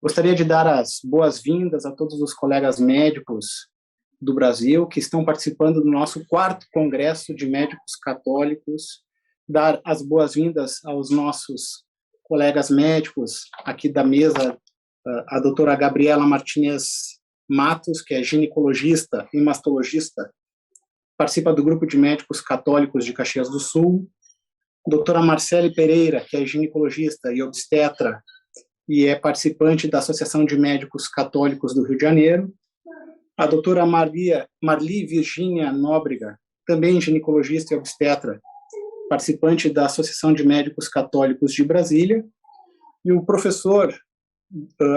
Gostaria de dar as boas-vindas a todos os colegas médicos do Brasil que estão participando do nosso 4º Congresso de Médicos Católicos, dar as boas-vindas aos nossos colegas médicos aqui da mesa, a doutora Gabriela Martinez Matos, que é ginecologista e mastologista, participa do Grupo de Médicos Católicos de Caxias do Sul, doutora Marcele Pereira, que é ginecologista e obstetra e é participante da Associação de Médicos Católicos do Rio de Janeiro, a doutora Marli Virgínia Nóbrega, também ginecologista e obstetra, participante da Associação de Médicos Católicos de Brasília, e o professor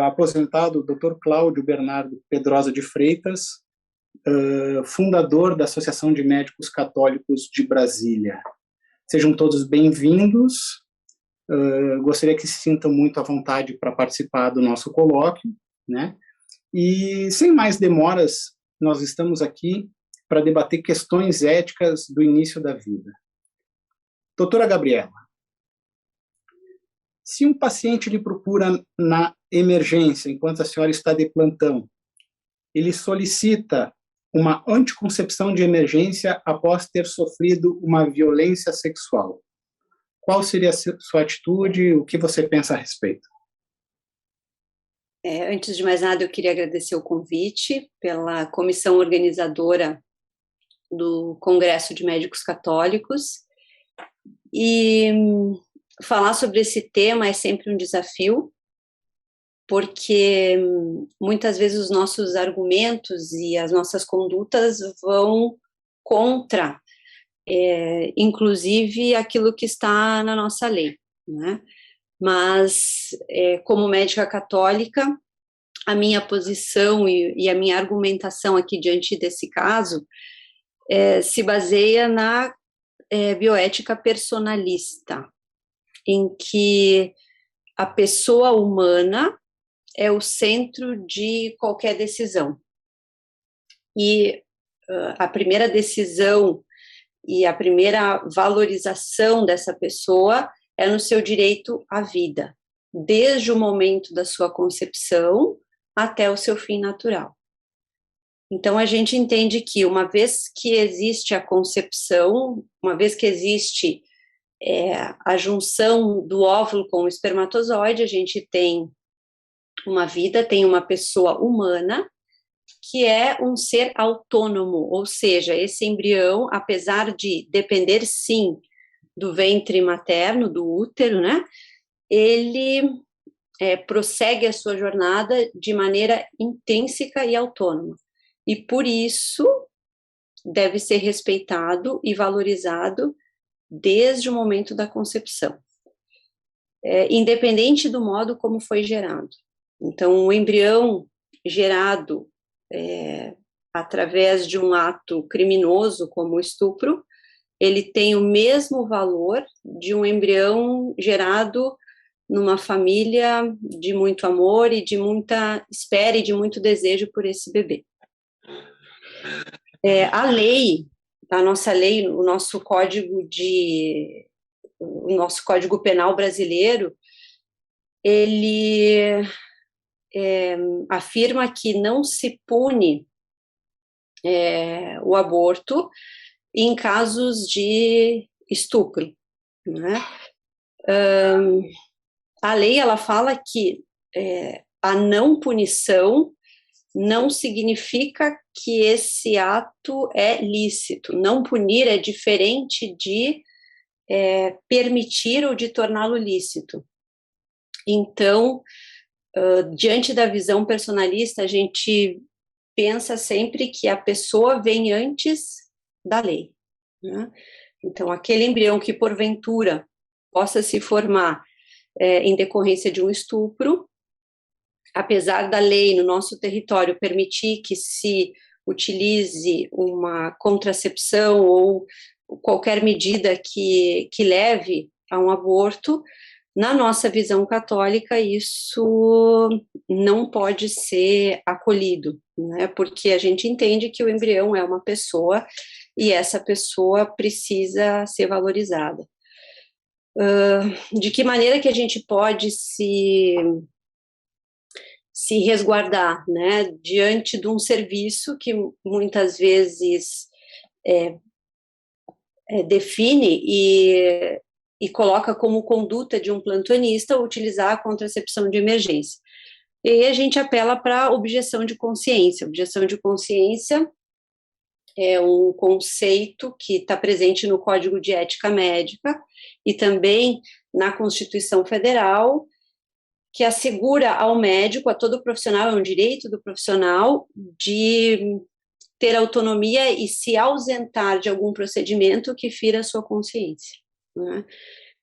aposentado, Dr. Cláudio Bernardo Pedrosa de Freitas, fundador da Associação de Médicos Católicos de Brasília. Sejam todos bem-vindos. Gostaria que se sintam muito à vontade para participar do nosso colóquio, né? E, sem mais demoras, nós estamos aqui para debater questões éticas do início da vida. Doutora Gabriela, se um paciente lhe procura na emergência, enquanto a senhora está de plantão, ele solicita uma anticoncepção de emergência após ter sofrido uma violência sexual, qual seria a sua atitude? O que você pensa a respeito? Antes de mais nada, eu queria agradecer o convite pela comissão organizadora do Congresso de Médicos Católicos. E falar sobre esse tema é sempre um desafio, porque muitas vezes os nossos argumentos e as nossas condutas vão contra, inclusive, aquilo que está na nossa lei, né? Mas, como médica católica, a minha posição e a minha argumentação aqui diante desse caso se baseia na bioética personalista, em que a pessoa humana é o centro de qualquer decisão. E a primeira decisão e a primeira valorização dessa pessoa é no seu direito à vida, desde o momento da sua concepção até o seu fim natural. Então, a gente entende que, uma vez que existe a concepção, uma vez que existe a junção do óvulo com o espermatozoide, a gente tem uma vida, tem uma pessoa humana, que é um ser autônomo, ou seja, esse embrião, apesar de depender, sim, do ventre materno, do útero, né, ele prossegue a sua jornada de maneira intrínseca e autônoma. E por isso deve ser respeitado e valorizado desde o momento da concepção, independente do modo como foi gerado. Então, o embrião gerado através de um ato criminoso, como o estupro, ele tem o mesmo valor de um embrião gerado numa família de muito amor e de muita espera e de muito desejo por esse bebê. A lei, a nossa lei, o nosso Código Penal brasileiro, ele afirma que não se pune o aborto em casos de estupro, né? A lei, ela fala que a não punição não significa que esse ato é lícito. Não punir é diferente de permitir ou de torná-lo lícito. Então, diante da visão personalista, a gente pensa sempre que a pessoa vem antes da lei, né? Então, aquele embrião que, porventura, possa se formar em decorrência de um estupro, apesar da lei no nosso território permitir que se utilize uma contracepção ou qualquer medida que leve a um aborto, na nossa visão católica, isso não pode ser acolhido, né? Porque a gente entende que o embrião é uma pessoa e essa pessoa precisa ser valorizada. De que maneira que a gente pode se se resguardar, né, diante de um serviço que muitas vezes define e coloca como conduta de um plantonista utilizar a contracepção de emergência. E aí a gente apela para a objeção de consciência. Objeção de consciência é um conceito que está presente no Código de Ética Médica e também na Constituição Federal, que assegura ao médico, a todo profissional, é um direito do profissional de ter autonomia e se ausentar de algum procedimento que fira a sua consciência, né?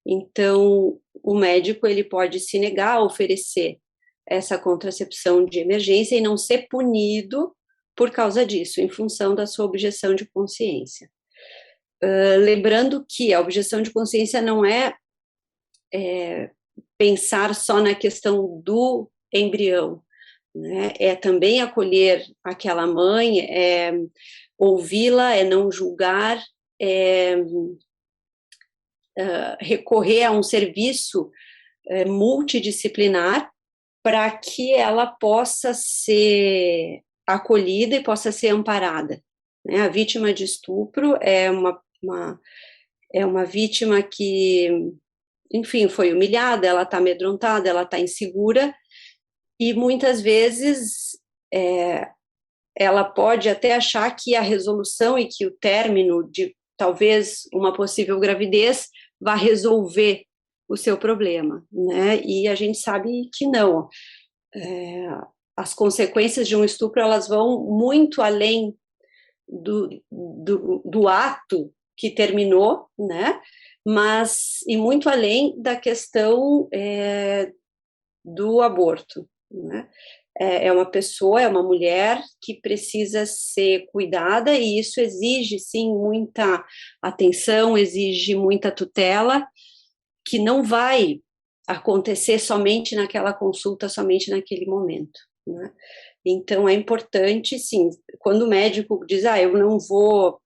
Então, o médico ele pode se negar a oferecer essa contracepção de emergência e não ser punido por causa disso, em função da sua objeção de consciência. Lembrando que a objeção de consciência não é pensar só na questão do embrião, né? É também acolher aquela mãe, ouvi-la, não julgar, recorrer a um serviço multidisciplinar para que ela possa ser acolhida e possa ser amparada, né? A vítima de estupro é uma vítima que, enfim, foi humilhada, ela está amedrontada, ela está insegura, e muitas vezes ela pode até achar que a resolução e que o término de talvez uma possível gravidez vai resolver o seu problema, né? E a gente sabe que não. As consequências de um estupro, elas vão muito além do ato que terminou, né? Mas, e muito além da questão do aborto, né? É uma pessoa, é uma mulher que precisa ser cuidada, e isso exige, sim, muita atenção, exige muita tutela, que não vai acontecer somente naquela consulta, somente naquele momento, né? Então, é importante, sim, quando o médico diz, eu não vou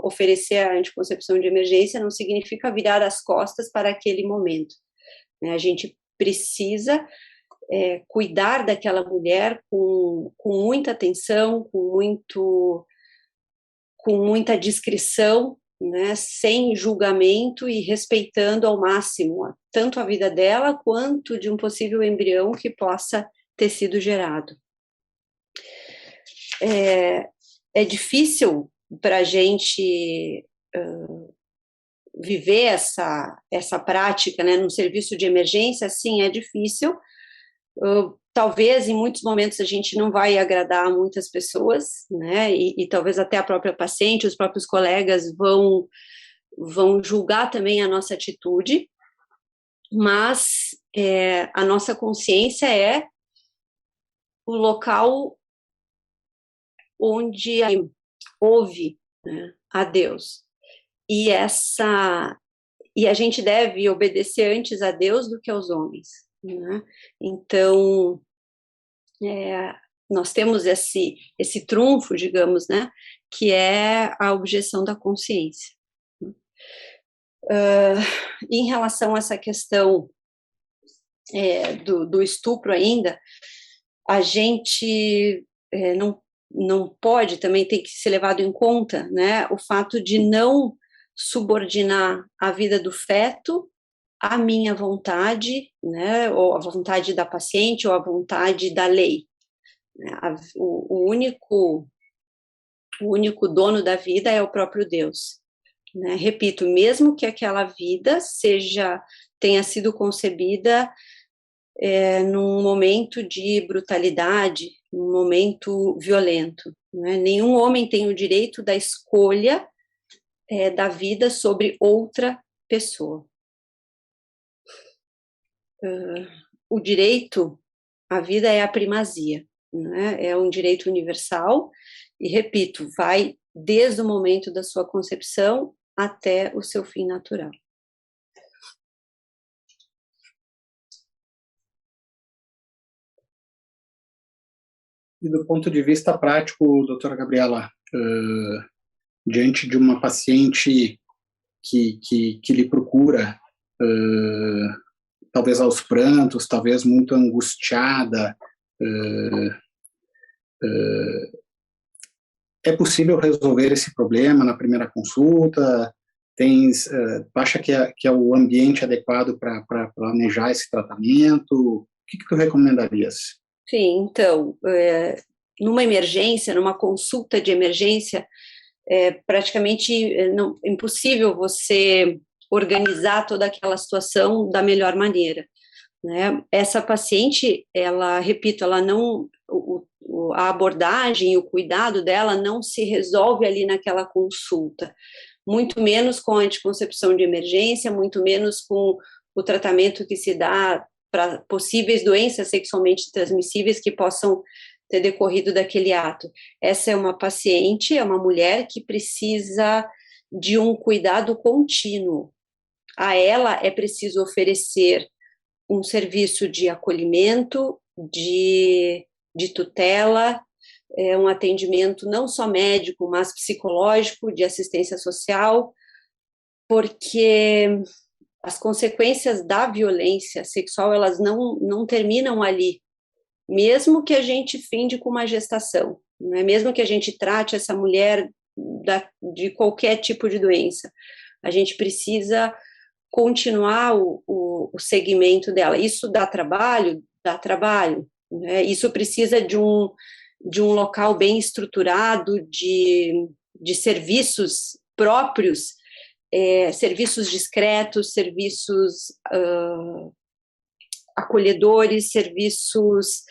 oferecer a anticoncepção de emergência, não significa virar as costas para aquele momento, né? A gente precisa cuidar daquela mulher com muita atenção, com muita discrição, né, sem julgamento e respeitando ao máximo tanto a vida dela quanto de um possível embrião que possa ter sido gerado. É difícil para a gente viver essa prática, né, num serviço de emergência. Sim, é difícil. Talvez em muitos momentos a gente não vai agradar muitas pessoas, né? E talvez até a própria paciente, os próprios colegas vão julgar também a nossa atitude, mas a nossa consciência é o local onde ouve, né, a Deus. E a gente deve obedecer antes a Deus do que aos homens, né? Então, nós temos esse trunfo, digamos, né, que é a objeção da consciência. Em relação a essa questão do estupro ainda, a gente não pode, também tem que ser levado em conta, né, o fato de não subordinar a vida do feto à minha vontade, né, ou a vontade da paciente, ou a vontade da lei. O único dono da vida é o próprio Deus, né? Repito, mesmo que aquela vida tenha sido concebida num momento de brutalidade, num momento violento, né? Nenhum homem tem o direito da escolha da vida sobre outra pessoa. O direito à vida é a primazia, né? É um direito universal e, repito, vai desde o momento da sua concepção até o seu fim natural. E do ponto de vista prático, doutora Gabriela, diante de uma paciente que lhe procura, talvez aos prantos, talvez muito angustiada. É possível resolver esse problema na primeira consulta? Acha que é o ambiente adequado para planejar esse tratamento? O que tu recomendarias? Sim, então, numa emergência, numa consulta de emergência, é praticamente impossível você organizar toda aquela situação da melhor maneira, né? Essa paciente, ela, repito, ela não, a abordagem e o cuidado dela não se resolve ali naquela consulta, muito menos com a anticoncepção de emergência, muito menos com o tratamento que se dá para possíveis doenças sexualmente transmissíveis que possam ter decorrido daquele ato. Essa é uma paciente, é uma mulher que precisa de um cuidado contínuo. A ela é preciso oferecer um serviço de acolhimento, de tutela, um atendimento não só médico, mas psicológico, de assistência social, porque as consequências da violência sexual, elas não terminam ali, mesmo que a gente finde com uma gestação, né? Mesmo que a gente trate essa mulher de qualquer tipo de doença, a gente precisa continuar o segmento dela. Isso dá trabalho, né? Isso precisa de um local bem estruturado, de serviços próprios, serviços discretos, serviços acolhedores, serviços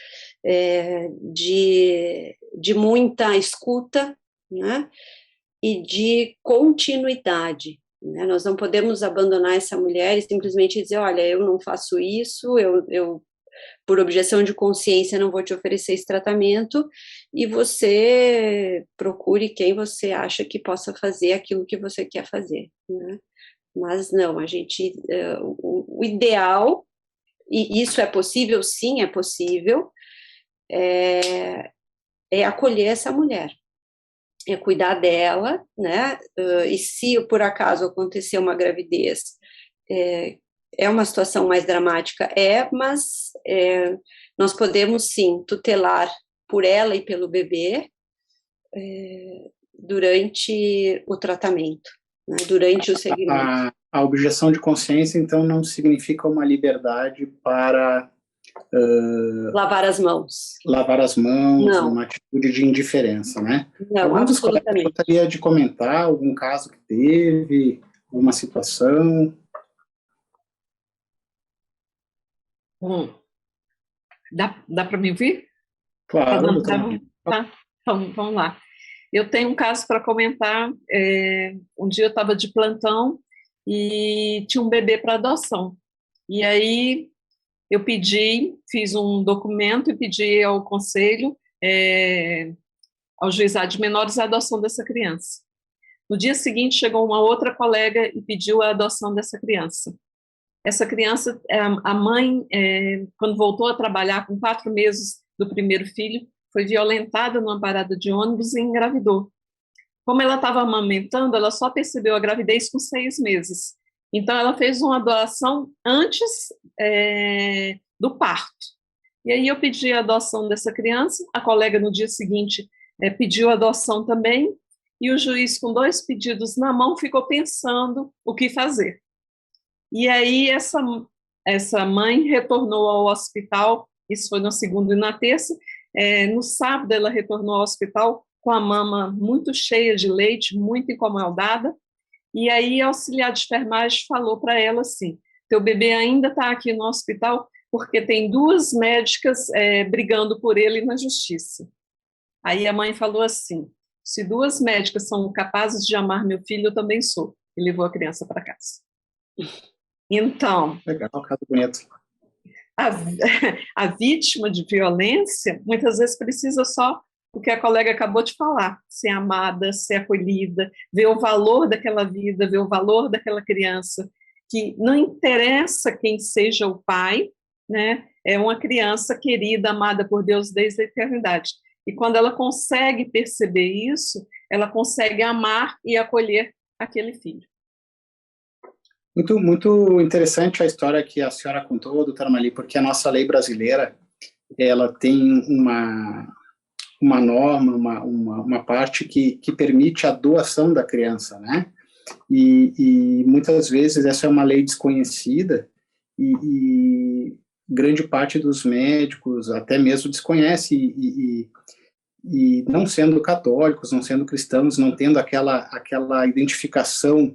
de muita escuta, né? E de continuidade. Né? Nós não podemos abandonar essa mulher e simplesmente dizer, olha, eu não faço isso, eu por objeção de consciência não vou te oferecer esse tratamento, e você procure quem você acha que possa fazer aquilo que você quer fazer. Né? Mas não, a gente, o ideal, e isso é possível, sim, é possível, é acolher essa mulher, é cuidar dela, né? E se por acaso acontecer uma gravidez, é uma situação mais dramática, mas nós podemos sim tutelar por ela e pelo bebê durante o tratamento, né? Durante o segmento. A objeção de consciência, então, não significa uma liberdade para lavar as mãos. Lavar as mãos, não. Uma atitude de indiferença, né? Não, algum dos colegas gostaria de comentar algum caso que teve, alguma situação? Dá para me ouvir? Claro, tá. Então, vamos lá. Eu tenho um caso para comentar. Um dia eu estava de plantão e tinha um bebê para adoção. E aí eu fiz um documento e pedi ao conselho, ao juizado de menores, a adoção dessa criança. No dia seguinte, chegou uma outra colega e pediu a adoção dessa criança. Essa criança, a mãe, quando voltou a trabalhar com 4 meses do primeiro filho, foi violentada numa parada de ônibus e engravidou. Como ela estava amamentando, ela só percebeu a gravidez com 6 meses. Então, ela fez uma doação antes do parto. E aí eu pedi a adoção dessa criança, a colega no dia seguinte pediu a adoção também, e o juiz, com 2 pedidos na mão, ficou pensando o que fazer. E aí essa mãe retornou ao hospital, isso foi na segunda e na terça. No sábado ela retornou ao hospital com a mama muito cheia de leite, muito incomodada, e aí a auxiliar de enfermagem falou para ela assim, teu bebê ainda está aqui no hospital porque tem 2 médicas brigando por ele na justiça. Aí a mãe falou assim, se 2 médicas são capazes de amar meu filho, eu também sou, e levou a criança para casa. Então, legal, caso bonito. A vítima de violência muitas vezes precisa só o que a colega acabou de falar, ser amada, ser acolhida, ver o valor daquela vida, ver o valor daquela criança, que não interessa quem seja o pai, né? É uma criança querida, amada por Deus desde a eternidade. E quando ela consegue perceber isso, ela consegue amar e acolher aquele filho. Muito, muito interessante a história que a senhora contou, doutora Mali, porque a nossa lei brasileira, ela tem uma norma, uma parte que permite a doação da criança, né? E muitas vezes essa é uma lei desconhecida e grande parte dos médicos até mesmo desconhece e não sendo católicos, não sendo cristãos, não tendo aquela identificação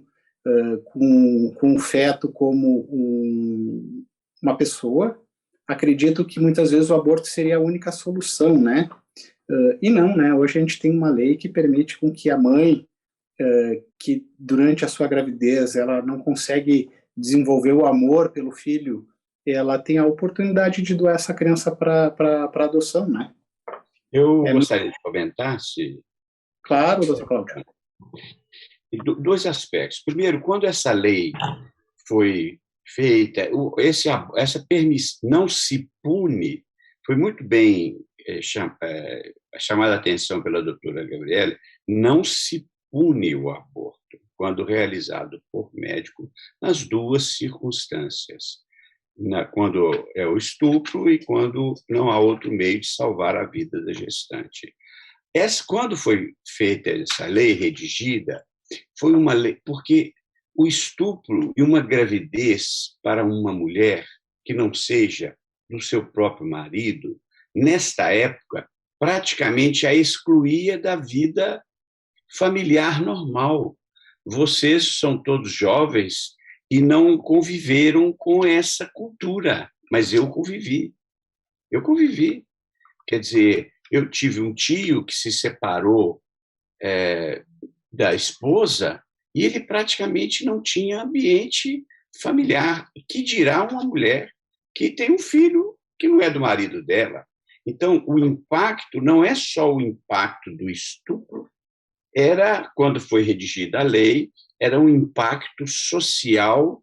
com o feto como uma pessoa, acredito que muitas vezes o aborto seria a única solução, né? E não, né? Hoje a gente tem uma lei que permite com que a mãe, que durante a sua gravidez ela não consegue desenvolver o amor pelo filho, ela tem a oportunidade de doar essa criança para adoção, né? Eu gostaria de comentar, se... Claro, doutor Cláudio. Dois aspectos. Primeiro, quando essa lei foi feita, essa permissão não se pune, foi muito bem chamada a atenção pela doutora Gabriela, não se pune o aborto quando realizado por médico nas duas circunstâncias, quando é o estupro e quando não há outro meio de salvar a vida da gestante. Quando foi feita essa lei redigida, foi uma lei porque o estupro e uma gravidez para uma mulher que não seja do seu próprio marido, nesta época, praticamente a excluía da vida familiar normal. Vocês são todos jovens e não conviveram com essa cultura, mas eu convivi. Eu convivi. Quer dizer, eu tive um tio que se separou da esposa e ele praticamente não tinha ambiente familiar. Que dirá uma mulher que tem um filho que não é do marido dela? Então, o impacto não é só o impacto do estupro, quando foi redigida a lei, era um impacto social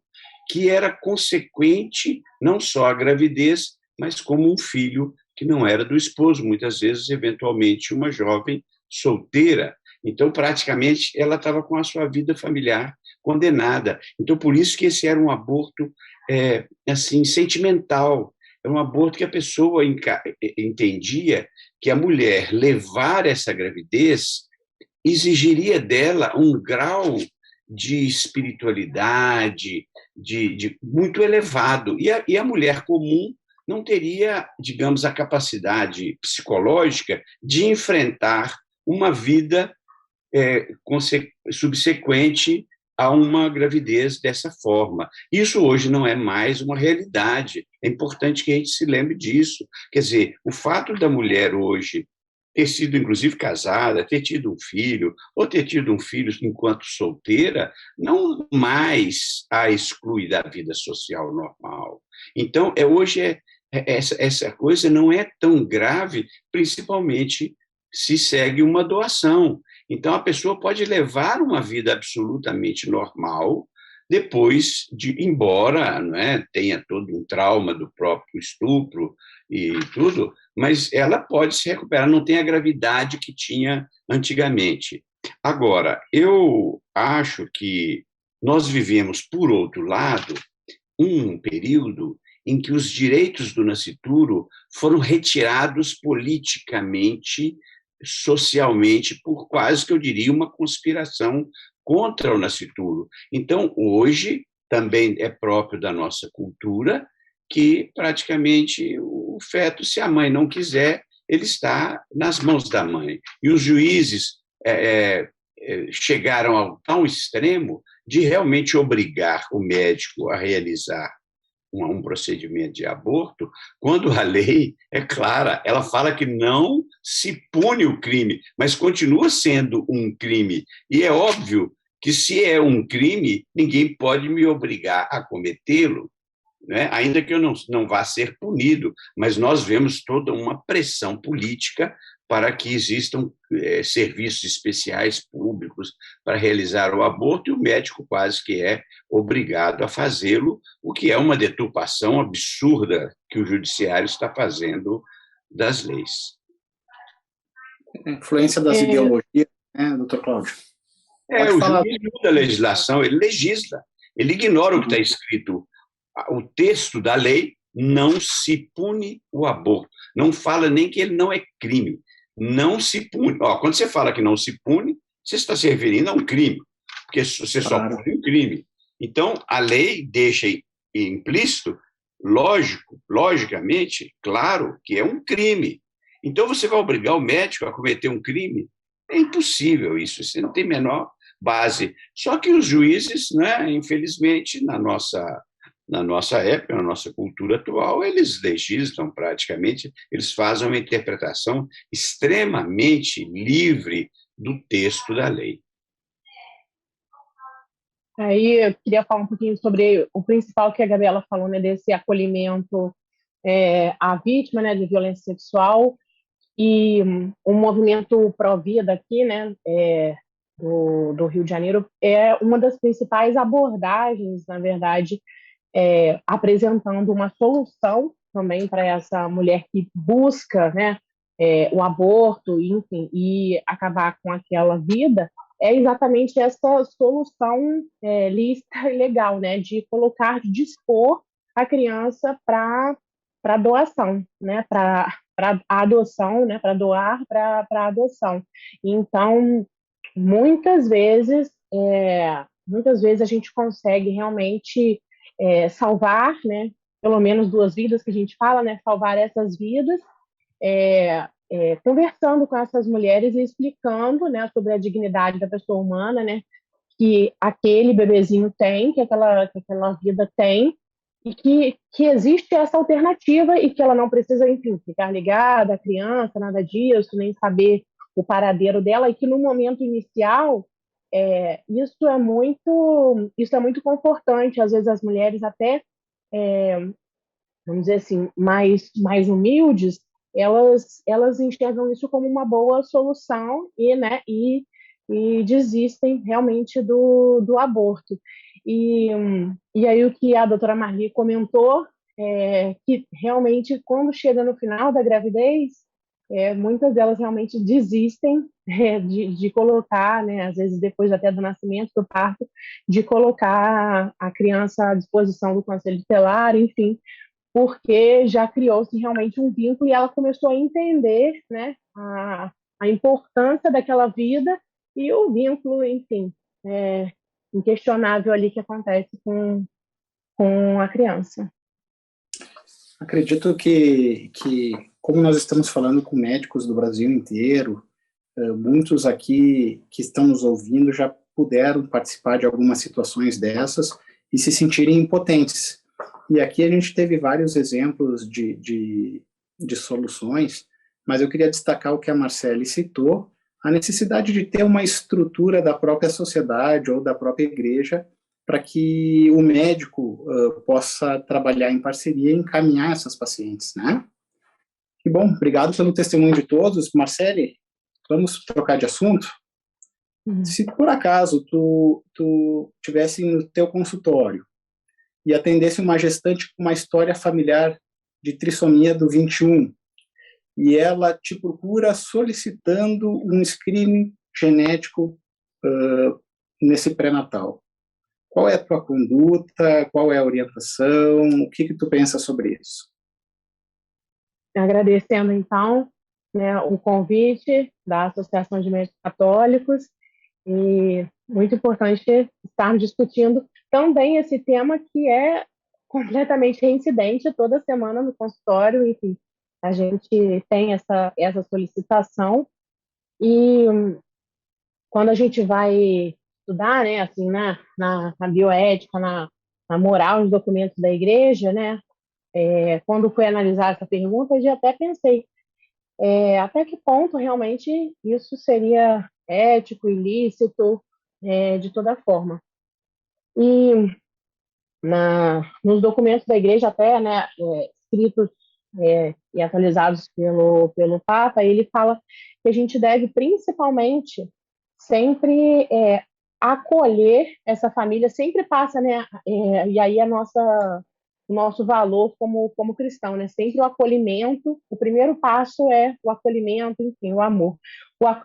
que era consequente não só à gravidez, mas como um filho que não era do esposo, muitas vezes, eventualmente, uma jovem solteira. Então, praticamente, ela estava com a sua vida familiar condenada. Então, por isso que esse era um aborto assim sentimental. É um aborto que a pessoa entendia que a mulher levar essa gravidez exigiria dela um grau de espiritualidade de muito elevado. E a mulher comum não teria, digamos, a capacidade psicológica de enfrentar uma vida subsequente a uma gravidez dessa forma. Isso hoje não é mais uma realidade. É importante que a gente se lembre disso. Quer dizer, o fato da mulher hoje ter sido, inclusive, casada, ter tido um filho, ou ter tido um filho enquanto solteira, não mais a exclui da vida social normal. Então, hoje essa coisa não é tão grave, principalmente se segue uma doação. Então, a pessoa pode levar uma vida absolutamente normal, depois embora tenha todo um trauma do próprio estupro e tudo, mas ela pode se recuperar, não tem a gravidade que tinha antigamente. Agora, eu acho que nós vivemos, por outro lado, um período em que os direitos do nascituro foram retirados politicamente, socialmente, por quase que eu diria uma conspiração contra o nascituro. Então, hoje, também é próprio da nossa cultura que praticamente o feto, se a mãe não quiser, ele está nas mãos da mãe. E os juízes chegaram ao tal extremo de realmente obrigar o médico a realizar um procedimento de aborto, quando a lei é clara, ela fala que não se pune o crime, mas continua sendo um crime. E é óbvio que, se é um crime, ninguém pode me obrigar a cometê-lo, né? Ainda que eu não vá ser punido, mas nós vemos toda uma pressão política para que existam serviços especiais públicos para realizar o aborto, e o médico quase que é obrigado a fazê-lo, o que é uma deturpação absurda que o judiciário está fazendo das leis. Influência das ideologias, né, doutor Cláudio? O juiz muda a legislação, ele legisla. Ele ignora o que está escrito. O texto da lei não se pune o aborto. Não fala nem que ele não é crime. Não se pune. Quando você fala que não se pune, você está se referindo a um crime, porque você só pune um crime. Então, a lei deixa implícito, logicamente, claro, que é um crime. Então, você vai obrigar o médico a cometer um crime? É impossível isso, você não tem a menor base. Só que os juízes, né, infelizmente, na nossa época, na nossa cultura atual, eles legislam praticamente, eles fazem uma interpretação extremamente livre do texto da lei. Aí eu queria falar um pouquinho sobre o principal que a Gabriela falou, né, desse acolhimento à vítima, né, de violência sexual, e o movimento pró-vida aqui, né, do Rio de Janeiro, é uma das principais abordagens, na verdade, apresentando uma solução também para essa mulher que busca, né, o aborto, enfim, e acabar com aquela vida, é exatamente essa solução lícita e legal, né, de colocar, de dispor a criança para doação, né, para adoção, né, para doar para adoção. Então, muitas vezes a gente consegue realmente salvar, né, pelo menos 2 vidas que a gente fala, né, salvar essas vidas, conversando com essas mulheres e explicando, né, sobre a dignidade da pessoa humana, né, que aquele bebezinho tem, que aquela vida tem, e que existe essa alternativa e que ela não precisa, enfim, ficar ligada à criança, nada disso, nem saber o paradeiro dela, e que no momento inicial isso é muito confortante. Às vezes as mulheres até, vamos dizer assim, mais humildes, elas enxergam isso como uma boa solução e desistem realmente do aborto. E aí o que a doutora Marli comentou que realmente quando chega no final da gravidez, muitas delas realmente desistem de colocar, né, às vezes depois até do nascimento, do parto, de colocar a criança à disposição do conselho tutelar, enfim, porque já criou-se realmente um vínculo e ela começou a entender, né, a importância daquela vida e o vínculo, enfim, inquestionável ali que acontece com a criança. Acredito que, como nós estamos falando com médicos do Brasil inteiro, muitos aqui que estão nos ouvindo já puderam participar de algumas situações dessas e se sentirem impotentes. E aqui a gente teve vários exemplos de soluções, mas eu queria destacar o que a Marcele citou, a necessidade de ter uma estrutura da própria sociedade ou da própria igreja para que o médico possa trabalhar em parceria e encaminhar essas pacientes, né? Que bom, obrigado pelo testemunho de todos. Marcele, vamos trocar de assunto? Se por acaso tu tivesse no teu consultório e atendesse uma gestante com uma história familiar de trissomia do 21, e ela te procura solicitando um screening genético nesse pré-natal, qual é a tua conduta, qual é a orientação, o que tu pensa sobre isso? Agradecendo, então, né, o convite da Associação de Médicos Católicos, e muito importante estarmos discutindo também esse tema que é completamente reincidente toda semana no consultório. Enfim, a gente tem essa solicitação, e quando a gente vai estudar, né, assim, na bioética, na moral, nos documentos da igreja, né, quando fui analisar essa pergunta, eu já até pensei até que ponto realmente isso seria ético, ilícito, de toda forma. E nos documentos da igreja até, né, escritos e atualizados pelo Papa, ele fala que a gente deve principalmente sempre acolher essa família, sempre passa, né, e aí o nosso valor como cristão, né, sempre o acolhimento, o primeiro passo é o acolhimento, enfim, o amor.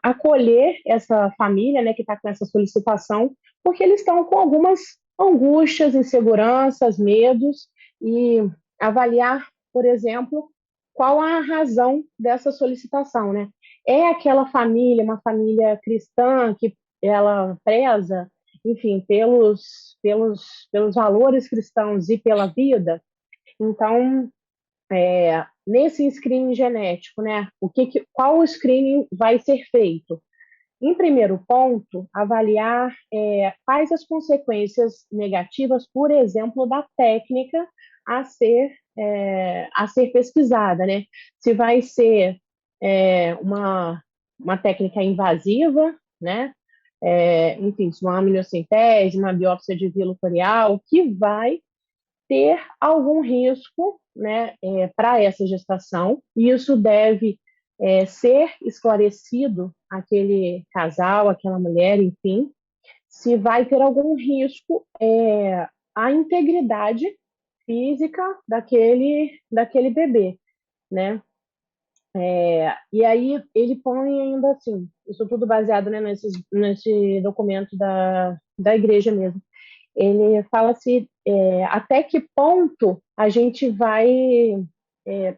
Acolher essa família, né, que está com essa solicitação, porque eles estão com algumas angústias, inseguranças, medos e avaliar, por exemplo, qual a razão dessa solicitação, né? É aquela família, uma família cristã que ela preza, enfim, pelos valores cristãos e pela vida? Então, nesse screening genético, né? Qual o screening vai ser feito? Em primeiro ponto, avaliar quais as consequências negativas, por exemplo, da técnica a ser, a ser pesquisada, né? Se vai ser uma técnica invasiva, né? Enfim, se uma amniocentese, uma biópsia de vilo corial, que vai ter algum risco, né, para essa gestação, e isso deve ser esclarecido aquele casal, aquela mulher, enfim, se vai ter algum risco à integridade física daquele bebê, né? E aí ele põe ainda assim, isso tudo baseado, né, nesse documento da igreja mesmo. Ele fala se até que ponto a gente vai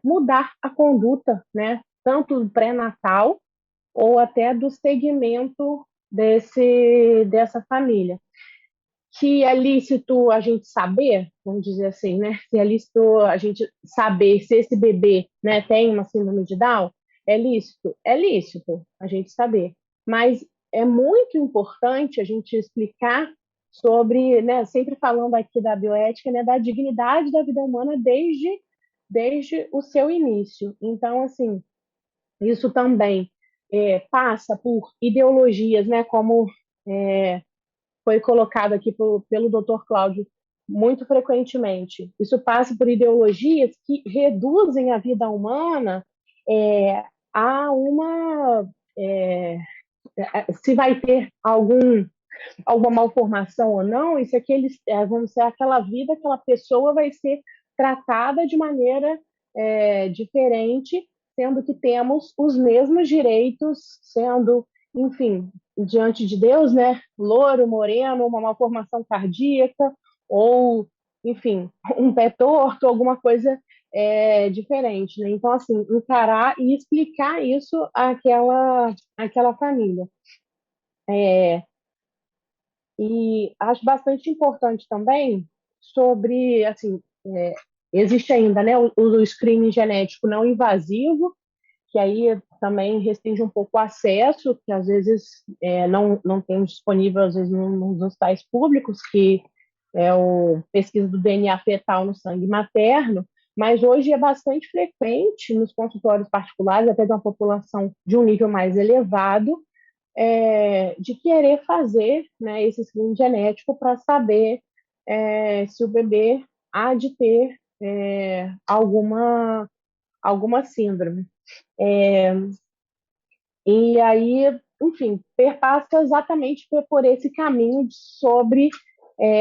mudar a conduta, né, tanto do pré-natal ou até do segmento dessa família. Que é lícito a gente saber, vamos dizer assim, né? Se é lícito a gente saber se esse bebê, né, tem uma síndrome de Down, é lícito a gente saber. Mas é muito importante a gente explicar sobre, né, sempre falando aqui da bioética, né, da dignidade da vida humana desde o seu início. Então, assim, isso também passa por ideologias, né, como foi colocado aqui pelo Dr. Cláudio muito frequentemente. Isso passa por ideologias que reduzem a vida humana a uma. Se vai ter alguma malformação ou não, isso aqui vão ser aquela vida, aquela pessoa vai ser tratada de maneira diferente, sendo que temos os mesmos direitos, sendo, enfim, diante de Deus, né, louro, moreno, uma malformação cardíaca, ou, enfim, um pé torto, alguma coisa diferente, né? Então, assim, encarar e explicar isso àquela família. E acho bastante importante também sobre, assim, existe ainda, né, o screening genético não invasivo, que aí também restringe um pouco o acesso, que às vezes não tem disponível, às vezes, nos sites públicos, que é o pesquisa do DNA fetal no sangue materno, mas hoje é bastante frequente nos consultórios particulares, até de uma população de um nível mais elevado, de querer fazer, né, esse screening genético para saber se o bebê há de ter alguma síndrome. E aí, enfim, perpassa exatamente por esse caminho sobre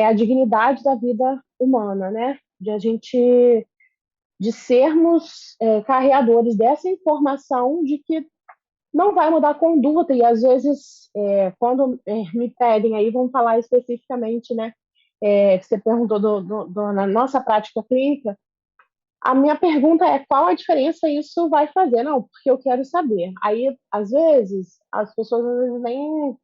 a dignidade da vida humana, né? De sermos carreadores dessa informação de que não vai mudar a conduta, e às vezes, quando me pedem aí, vamos falar especificamente, né, que você perguntou na nossa prática clínica, a minha pergunta é qual a diferença isso vai fazer? Não, porque eu quero saber. Aí, às vezes, as pessoas às vezes nem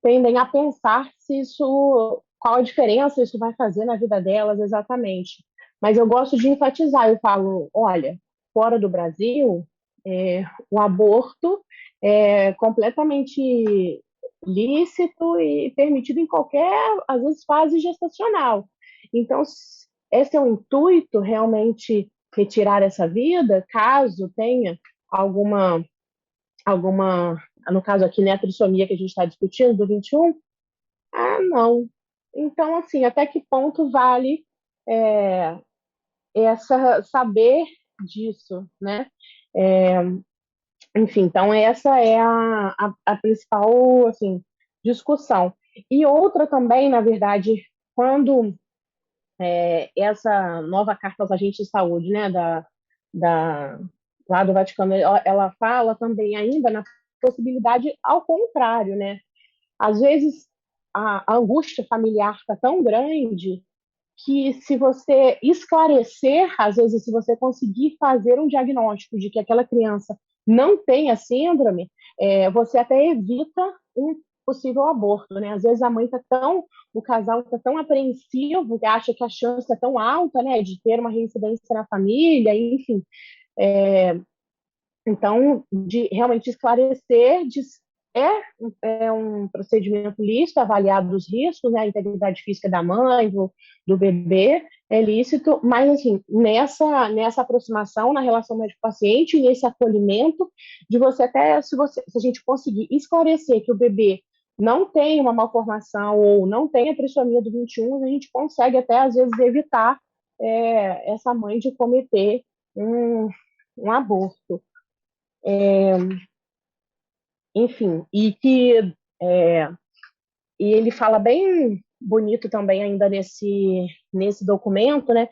tendem a pensar se isso, qual a diferença isso vai fazer na vida delas exatamente. Mas eu gosto de enfatizar, eu falo, olha, fora do Brasil, o aborto é completamente lícito e permitido em qualquer, às vezes, fase gestacional. Então, esse é o intuito, realmente retirar essa vida, caso tenha alguma, no caso aqui, né, a trissomia que a gente está discutindo, do 21, não. Então, assim, até que ponto vale saber disso, né? Enfim, então essa é a principal, assim, discussão. E outra também, na verdade, quando essa nova carta aos agentes de saúde, né, lá do Vaticano, ela fala também ainda na possibilidade ao contrário, né? Às vezes a angústia familiar está tão grande que, se você esclarecer, às vezes, se você conseguir fazer um diagnóstico de que aquela criança não tem a síndrome, você até evita um possível aborto, né? Às vezes a mãe o casal está tão apreensivo, que acha que a chance é tão alta, né, de ter uma reincidência na família, enfim. Então, de realmente esclarecer, é um procedimento lícito, avaliado os riscos, né, a integridade física da mãe, do bebê, é lícito, mas, assim, nessa aproximação, na relação médico-paciente, nesse acolhimento, de você até, se a gente conseguir esclarecer que o bebê não tem uma malformação ou não tem a trissomia do 21, a gente consegue até, às vezes, evitar essa mãe de cometer um aborto. Enfim, e ele fala bem bonito também ainda nesse documento, né,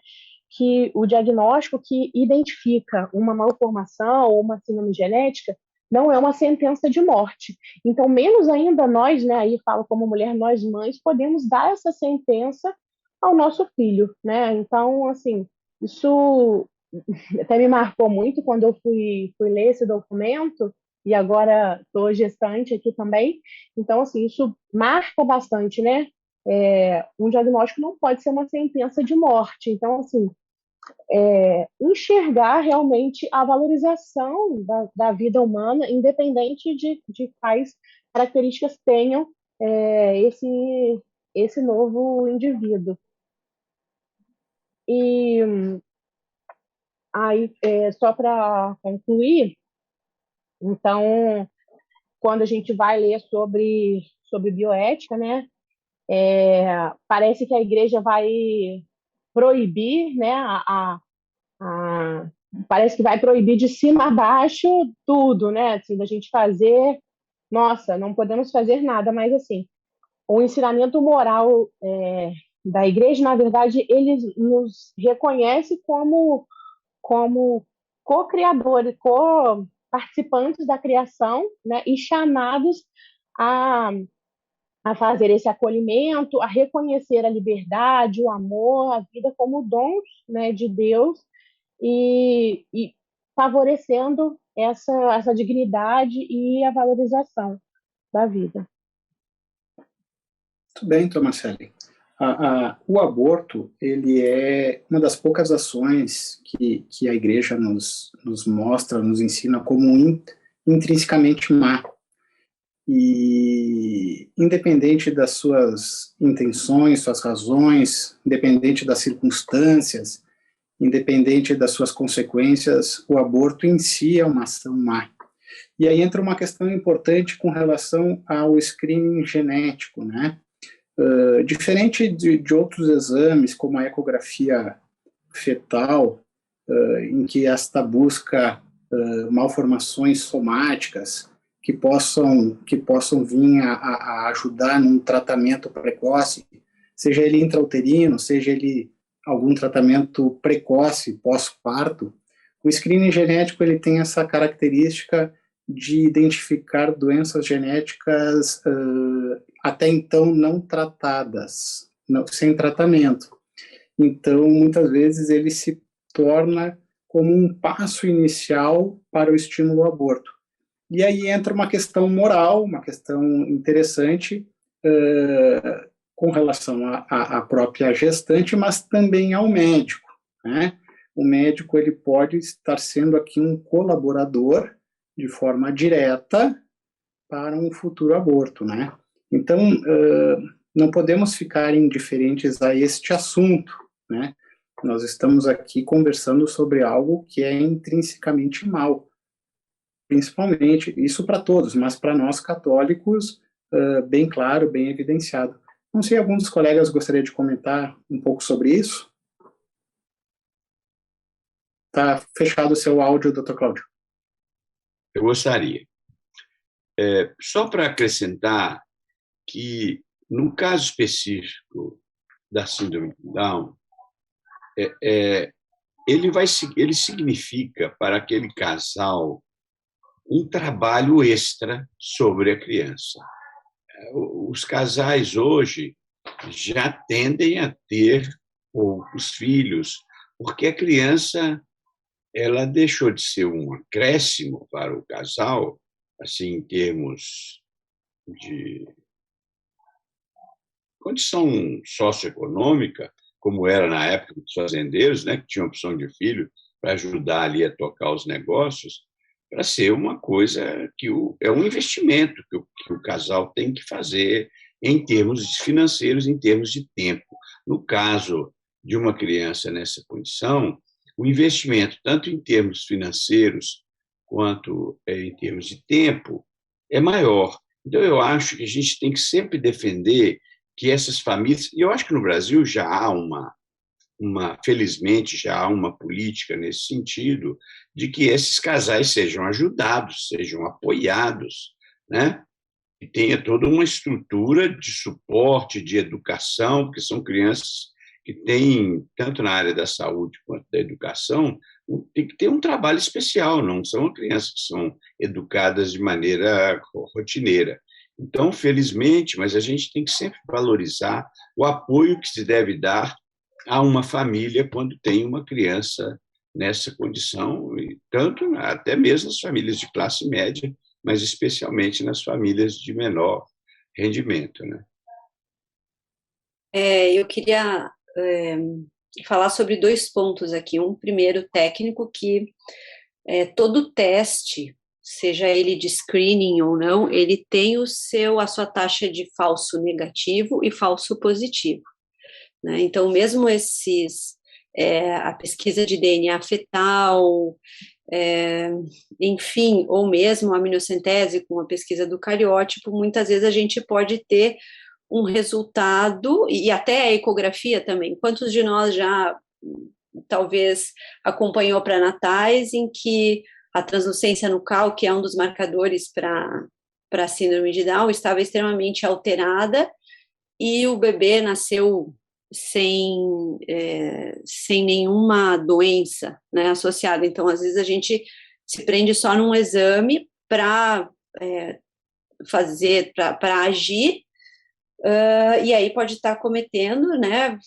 que o diagnóstico que identifica uma malformação ou uma síndrome genética não é uma sentença de morte. Então, menos ainda nós, né, aí falo como mulher, nós mães, podemos dar essa sentença ao nosso filho, né? Então, assim, isso até me marcou muito quando eu fui ler esse documento, e agora estou gestante aqui também. Então, assim, isso marca bastante, né? Um diagnóstico não pode ser uma sentença de morte. Então, assim, enxergar realmente a valorização da vida humana, independente de quais características tenham esse novo indivíduo. E aí, só para concluir, então, quando a gente vai ler sobre bioética, né, parece que a igreja vai proibir, né, parece que vai proibir de cima a baixo tudo, né, assim, da gente fazer, nossa, não podemos fazer nada, mas, assim, o ensinamento moral da igreja, na verdade, ele nos reconhece como co-criadores, participantes da criação, né, e chamados a fazer esse acolhimento, a reconhecer a liberdade, o amor, a vida como dons, né, de Deus, e favorecendo essa dignidade e a valorização da vida. Muito bem, Tomaselli. O aborto, ele é uma das poucas ações que a Igreja nos mostra, nos ensina como intrinsecamente má. E independente das suas intenções, suas razões, independente das circunstâncias, independente das suas consequências, o aborto em si é uma ação má. E aí entra uma questão importante com relação ao screening genético, né? Diferente de outros exames, como a ecografia fetal, em que esta busca malformações somáticas que possam vir a ajudar num tratamento precoce, seja ele intrauterino, seja ele algum tratamento precoce, pós-parto, o screening genético ele tem essa característica de identificar doenças genéticas até então não tratadas, sem tratamento. Então, muitas vezes, ele se torna como um passo inicial para o estímulo ao aborto. E aí entra uma questão moral, uma questão interessante com relação à própria gestante, mas também ao médico, né? O médico ele pode estar sendo aqui um colaborador de forma direta para um futuro aborto, né? Então, não podemos ficar indiferentes a este assunto, né? Nós estamos aqui conversando sobre algo que é intrinsecamente mal, principalmente, isso para todos, mas para nós católicos, bem claro, bem evidenciado. Não sei, algum dos colegas gostaria de comentar um pouco sobre isso? Está fechado o seu áudio, Dr. Cláudio. Eu gostaria. Só para acrescentar que, no caso específico da síndrome de Down, ele significa para aquele casal um trabalho extra sobre a criança. os casais hoje já tendem a ter poucos filhos, porque a criança ela deixou de ser um acréscimo para o casal, assim, em termos de condição socioeconômica, como era na época dos fazendeiros, né, que tinham opção de filho para ajudar ali a tocar os negócios, para ser uma coisa que é um investimento que o casal tem que fazer em termos financeiros, em termos de tempo. No caso de uma criança nessa condição, o investimento, tanto em termos financeiros quanto em termos de tempo, é maior. Então, eu acho que a gente tem que sempre defender que essas famílias, e eu acho que no Brasil já há felizmente, já há uma política nesse sentido, de que esses casais sejam ajudados, sejam apoiados, né? E tenha toda uma estrutura de suporte, de educação, porque são crianças que têm, tanto na área da saúde quanto da educação, tem que ter um trabalho especial, não são crianças que são educadas de maneira rotineira. Então, felizmente, mas a gente tem que sempre valorizar o apoio que se deve dar a uma família quando tem uma criança nessa condição, e tanto até mesmo nas famílias de classe média, mas especialmente nas famílias de menor rendimento, né? Eu queria falar sobre 2 pontos aqui. Um primeiro técnico, que todo teste, seja ele de screening ou não, ele tem a sua taxa de falso negativo e falso positivo, né? Então, mesmo a pesquisa de DNA fetal, enfim, ou mesmo a aminocentese com a pesquisa do cariótipo, muitas vezes a gente pode ter um resultado, e até a ecografia também. Quantos de nós já, talvez, acompanhou pré-natais em que a translucência nucal, que é um dos marcadores para a síndrome de Down, estava extremamente alterada e o bebê nasceu sem nenhuma doença, né, associada. Então, às vezes, a gente se prende só num exame para para agir, e aí pode estar cometendo, né,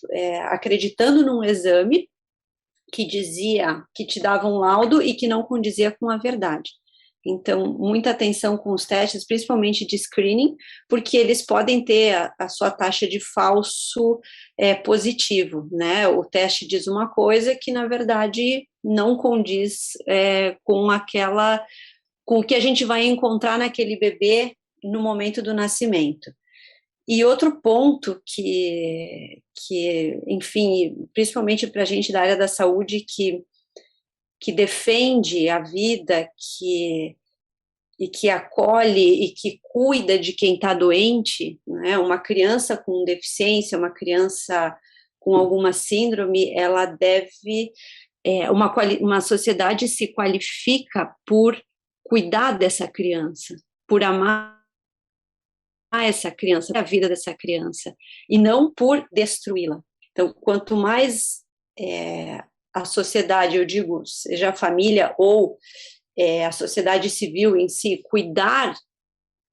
acreditando num exame que dizia, que te dava um laudo e que não condizia com a verdade. Então, muita atenção com os testes, principalmente de screening, porque eles podem ter a sua taxa de falso positivo, né? O teste diz uma coisa que, na verdade, não condiz com o que a gente vai encontrar naquele bebê no momento do nascimento. E outro ponto que enfim, principalmente para a gente da área da saúde, que defende a vida, e que acolhe e que cuida de quem está doente, né? Uma criança com deficiência, uma criança com alguma síndrome, ela deve... uma sociedade se qualifica por cuidar dessa criança, por amar essa criança, a vida dessa criança, e não por destruí-la. Então, quanto mais a sociedade, eu digo, seja a família ou a sociedade civil em si, cuidar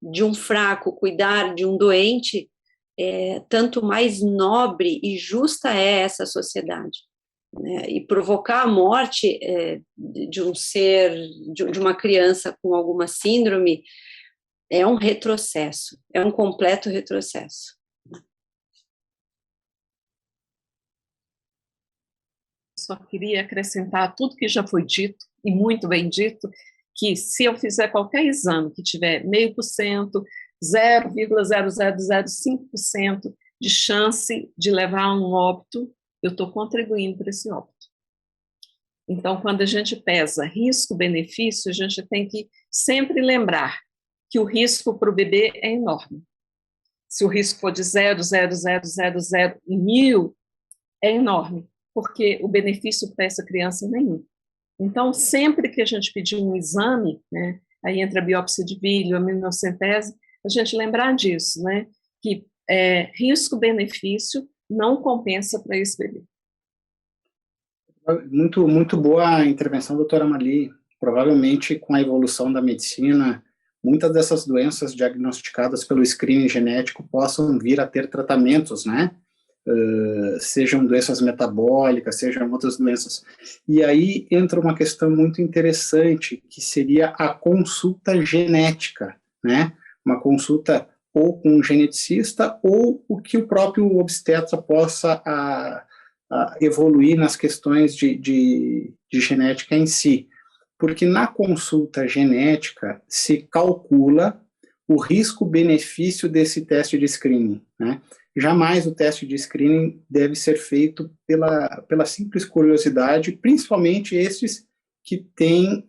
de um fraco, cuidar de um doente, tanto mais nobre e justa é essa sociedade, né? E provocar a morte de um ser, de uma criança com alguma síndrome, é um retrocesso, é um completo retrocesso. Só queria acrescentar tudo que já foi dito, e muito bem dito, que se eu fizer qualquer exame que tiver 0,5%, 0,0005% de chance de levar a um óbito, eu estou contribuindo para esse óbito. Então, quando a gente pesa risco-benefício, a gente tem que sempre lembrar que o risco para o bebê é enorme. Se o risco for de 0,0000 em 1000, é enorme, porque o benefício para essa criança é nenhum. Então, sempre que a gente pedir um exame, né, aí entra a biópsia de vídeo, a aminocentese, a gente lembrar disso, né, que risco-benefício não compensa para esse bebê. Muito boa a intervenção, doutora Marli. Provavelmente, com a evolução da medicina, muitas dessas doenças diagnosticadas pelo screening genético possam vir a ter tratamentos, né? Sejam doenças metabólicas, sejam outras doenças. E aí entra uma questão muito interessante, que seria a consulta genética, né? Uma consulta ou com um geneticista, ou o que o próprio obstetra possa evoluir nas questões de genética em si. Porque na consulta genética se calcula o risco-benefício desse teste de screening, né? Jamais o teste de screening deve ser feito pela simples curiosidade, principalmente esses que têm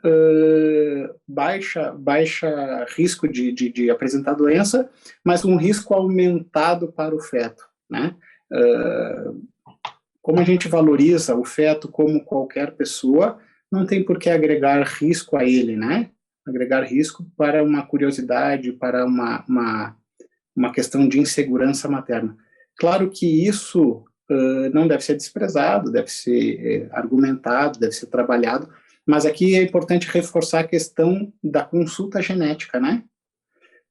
baixa risco de apresentar doença, mas um risco aumentado para o feto, né? Como a gente valoriza o feto como qualquer pessoa, não tem por que agregar risco a ele, né? Agregar risco para uma curiosidade, para uma questão de insegurança materna. Claro que isso não deve ser desprezado, deve ser argumentado, deve ser trabalhado, mas aqui é importante reforçar a questão da consulta genética, né?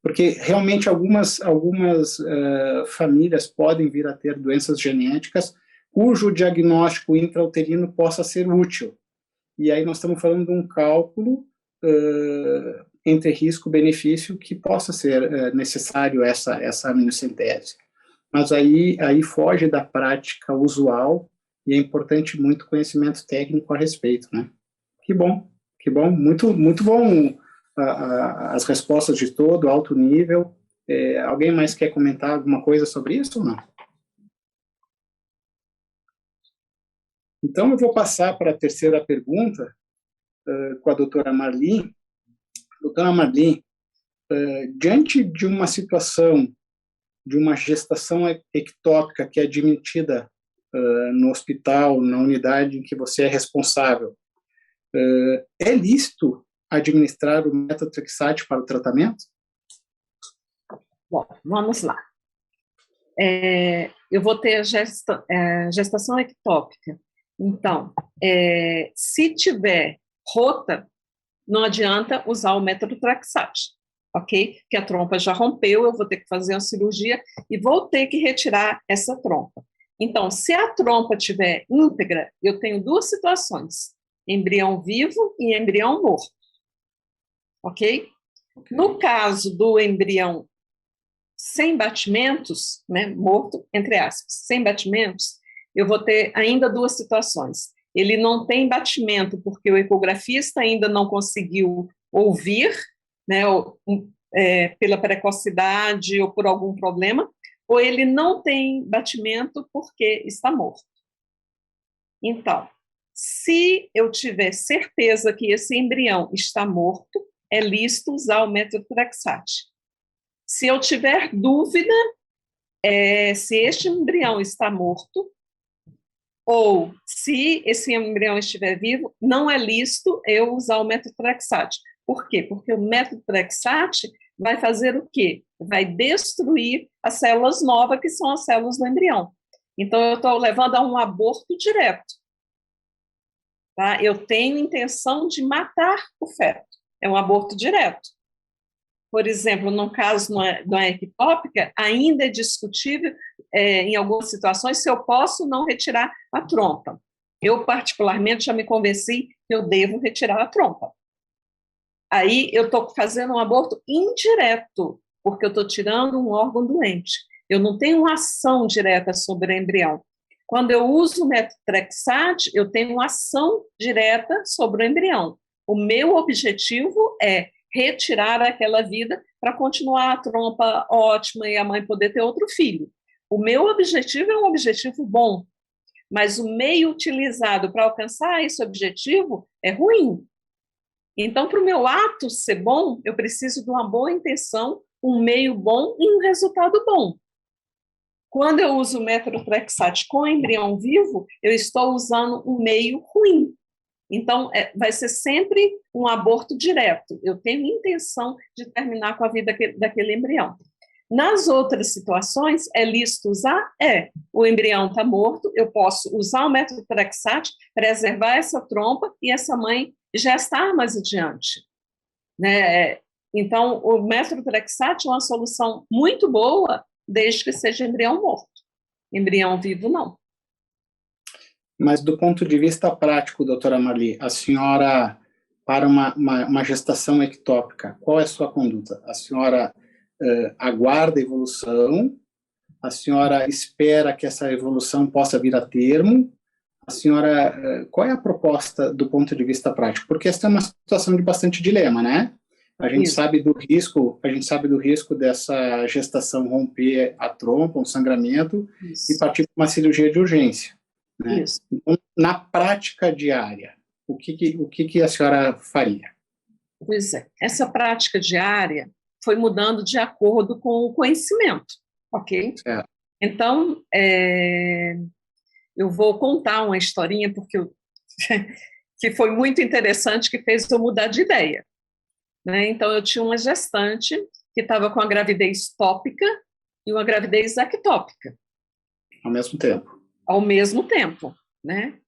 Porque realmente algumas famílias podem vir a ter doenças genéticas cujo diagnóstico intrauterino possa ser útil. E aí nós estamos falando de um cálculo entre risco e benefício que possa ser necessário essa aminocentese. Mas aí foge da prática usual e é importante muito conhecimento técnico a respeito, né? Que bom, muito bom as respostas de todo, alto nível. Alguém mais quer comentar alguma coisa sobre isso ou não? Então, eu vou passar para a terceira pergunta com a doutora Marli. Doutora Marli, diante de uma situação de uma gestação ectópica que é admitida no hospital, na unidade em que você é responsável, é lícito administrar o metotrexate para o tratamento? Bom, vamos lá. Eu vou ter gestação ectópica. Então, se tiver rota, não adianta usar o metotrexate, ok? Porque a trompa já rompeu, eu vou ter que fazer uma cirurgia e vou ter que retirar essa trompa. Então, se a trompa estiver íntegra, eu tenho duas situações, embrião vivo e embrião morto, ok? No caso do embrião sem batimentos, né, morto, entre aspas, sem batimentos, eu vou ter ainda duas situações. Ele não tem batimento porque o ecografista ainda não conseguiu ouvir, né, pela precocidade ou por algum problema, ou ele não tem batimento porque está morto. Então, se eu tiver certeza que esse embrião está morto, é lícito usar o metotrexate. Se eu tiver dúvida se este embrião está morto, ou se esse embrião estiver vivo, não é lícito eu usar o metotrexate. Por quê? Porque o metotrexate vai fazer o quê? Vai destruir as células novas, que são as células do embrião. Então, eu estou levando a um aborto direto. Tá? Eu tenho intenção de matar o feto. É um aborto direto. Por exemplo, no caso da ectópica, ainda é discutível, em algumas situações, se eu posso ou não retirar a trompa. Eu, particularmente, já me convenci que eu devo retirar a trompa. Aí eu estou fazendo um aborto indireto, porque eu estou tirando um órgão doente. Eu não tenho uma ação direta sobre o embrião. Quando eu uso o metotrexate, eu tenho uma ação direta sobre o embrião. O meu objetivo é retirar aquela vida para continuar a trompa ótima e a mãe poder ter outro filho. O meu objetivo é um objetivo bom, mas o meio utilizado para alcançar esse objetivo é ruim. Então, para o meu ato ser bom, eu preciso de uma boa intenção, um meio bom e um resultado bom. Quando eu uso o metotrexate com embrião vivo, eu estou usando um meio ruim. Então, vai ser sempre um aborto direto. Eu tenho intenção de terminar com a vida daquele embrião. Nas outras situações, é lícito usar? O embrião está morto, eu posso usar o metotrexate, preservar essa trompa e essa mãe já está mais adiante. Né? Então, o metotrexate é uma solução muito boa, desde que seja embrião morto. Embrião vivo, não. Mas do ponto de vista prático, doutora Marli, a senhora, para uma gestação ectópica, qual é a sua conduta? A senhora aguarda a evolução? A senhora espera que essa evolução possa vir a termo? A senhora, qual é a proposta do ponto de vista prático? Porque essa é uma situação de bastante dilema, né? A gente sabe do risco dessa gestação romper a trompa, um sangramento, e partir para uma cirurgia de urgência, né? Então, na prática diária, o que a senhora faria? Pois é, essa prática diária foi mudando de acordo com o conhecimento, ok? Certo. Então, eu vou contar uma historinha, porque que foi muito interessante, que fez eu mudar de ideia. Né? Então, eu tinha uma gestante que estava com a gravidez tópica e uma gravidez ectópica. Ao mesmo tempo. Ao mesmo tempo, né?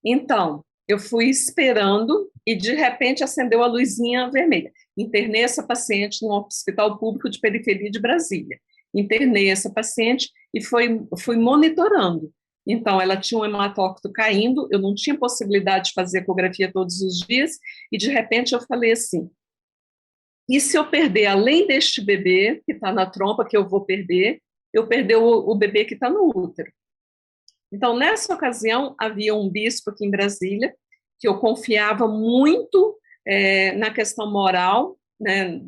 Então, eu fui esperando e, de repente, acendeu a luzinha vermelha. Internei essa paciente no hospital público de periferia de Brasília. Internei essa paciente e fui monitorando. Então, ela tinha um hematócrito caindo, eu não tinha possibilidade de fazer ecografia todos os dias, e, de repente, eu falei assim, e se eu perder, além deste bebê que está na trompa, que eu vou perder, eu perder o bebê que está no útero. Então, nessa ocasião, havia um bispo aqui em Brasília, que eu confiava muito na questão moral, né,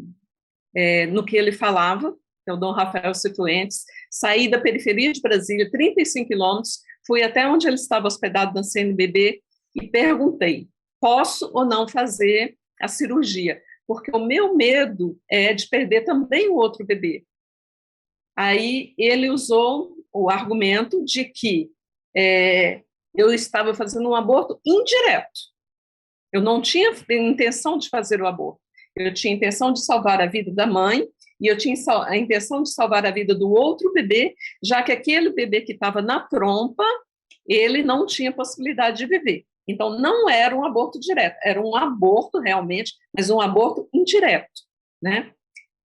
no que ele falava, que é o Dom Rafael Cifuentes. Saí da periferia de Brasília, 35 quilômetros, fui até onde ele estava hospedado na CNBB e perguntei, posso ou não fazer a cirurgia? Porque o meu medo é de perder também o outro bebê. Aí ele usou o argumento de que eu estava fazendo um aborto indireto. Eu não tinha intenção de fazer o aborto. Eu tinha intenção de salvar a vida da mãe e eu tinha a intenção de salvar a vida do outro bebê, já que aquele bebê que estava na trompa, ele não tinha possibilidade de viver. Então, não era um aborto direto, era um aborto realmente, mas um aborto indireto, né?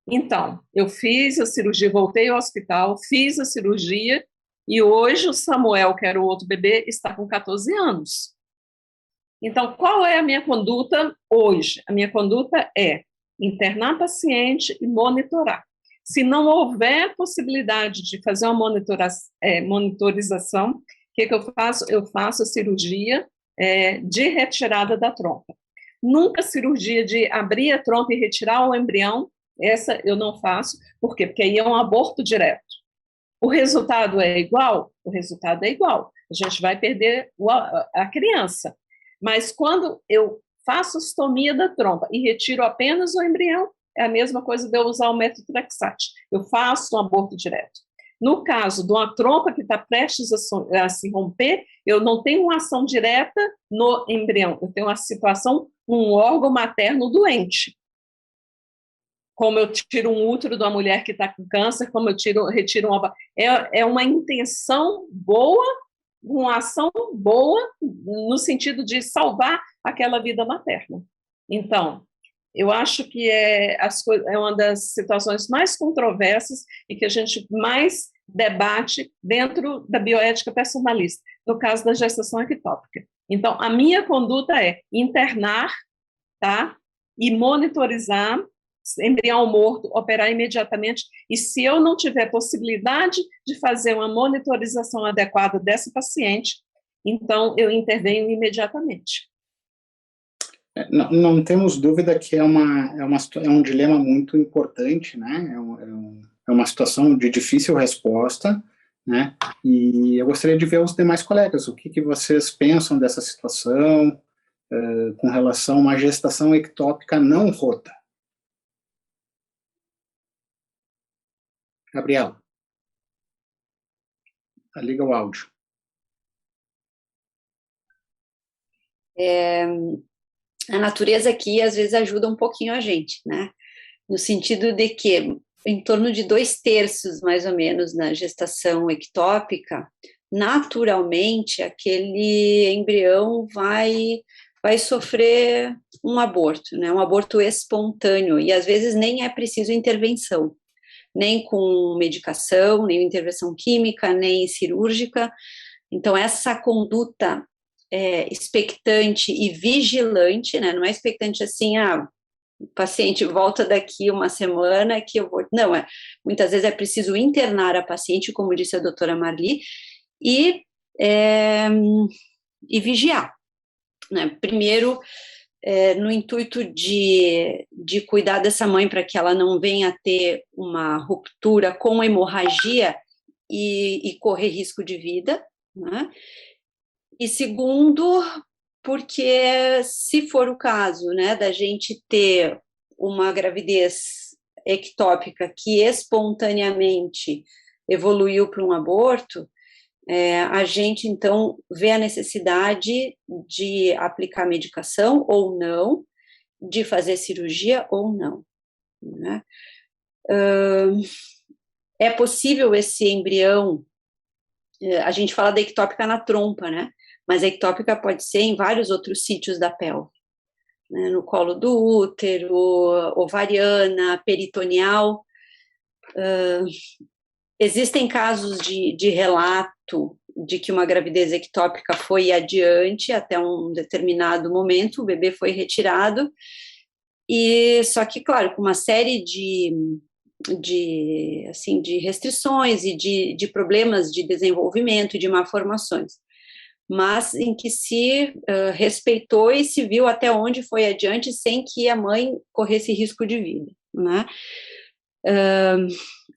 Então, eu fiz a cirurgia, voltei ao hospital, fiz a cirurgia, e hoje o Samuel, que era o outro bebê, está com 14 anos. Então, qual é a minha conduta hoje? A minha conduta é internar paciente e monitorar. Se não houver possibilidade de fazer uma monitorização, o que eu faço? Eu faço a cirurgia de retirada da trompa. Nunca cirurgia de abrir a trompa e retirar o embrião, essa eu não faço. Por quê? Porque aí é um aborto direto. O resultado é igual? O resultado é igual. A gente vai perder a criança. Mas quando eu faço ostomia da trompa e retiro apenas o embrião, é a mesma coisa de eu usar o metotrexate. Eu faço um aborto direto. No caso de uma trompa que está prestes a se romper, eu não tenho uma ação direta no embrião. Eu tenho uma situação, um órgão materno doente. Como eu tiro um útero de uma mulher que está com câncer, como eu retiro uma... É uma intenção boa, uma ação boa, no sentido de salvar aquela vida materna. Então, eu acho que é uma das situações mais controversas e que a gente mais debate dentro da bioética personalista, no caso da gestação ectópica. Então, a minha conduta é internar, tá? E monitorizar, embrião morto, operar imediatamente, e se eu não tiver possibilidade de fazer uma monitorização adequada dessa paciente, então eu intervenho imediatamente. Não temos dúvida que é um dilema muito importante, né? É uma situação de difícil resposta, né? E eu gostaria de ver os demais colegas, o que vocês pensam dessa situação com relação a uma gestação ectópica não rota. Gabriela, liga o áudio. A natureza aqui, às vezes, ajuda um pouquinho a gente, né? No sentido de que, em torno de 2/3, mais ou menos, na gestação ectópica, naturalmente, aquele embrião vai vai sofrer um aborto, né? Um aborto espontâneo, e às vezes nem é preciso intervenção, nem com medicação, nem intervenção química, nem cirúrgica. Então, essa conduta expectante e vigilante, né? Não é expectante assim, o paciente volta daqui uma semana que eu vou... Não, muitas vezes é preciso internar a paciente, como disse a doutora Marli, e vigiar, né? Primeiro, no intuito de cuidar dessa mãe para que ela não venha a ter uma ruptura com hemorragia e correr risco de vida, né? E segundo, porque se for o caso, né, da gente ter uma gravidez ectópica que espontaneamente evoluiu para um aborto, a gente, então, vê a necessidade de aplicar medicação ou não, de fazer cirurgia ou não, né? É possível esse embrião, a gente fala da ectópica na trompa, né? Mas a ectópica pode ser em vários outros sítios da pelve, né? No colo do útero, ovariana, peritoneal. Existem casos de relato de que uma gravidez ectópica foi adiante até um determinado momento, o bebê foi retirado, e só que, claro, com uma série de restrições e de problemas de desenvolvimento e de malformações, mas em que se respeitou e se viu até onde foi adiante sem que a mãe corresse risco de vida, né?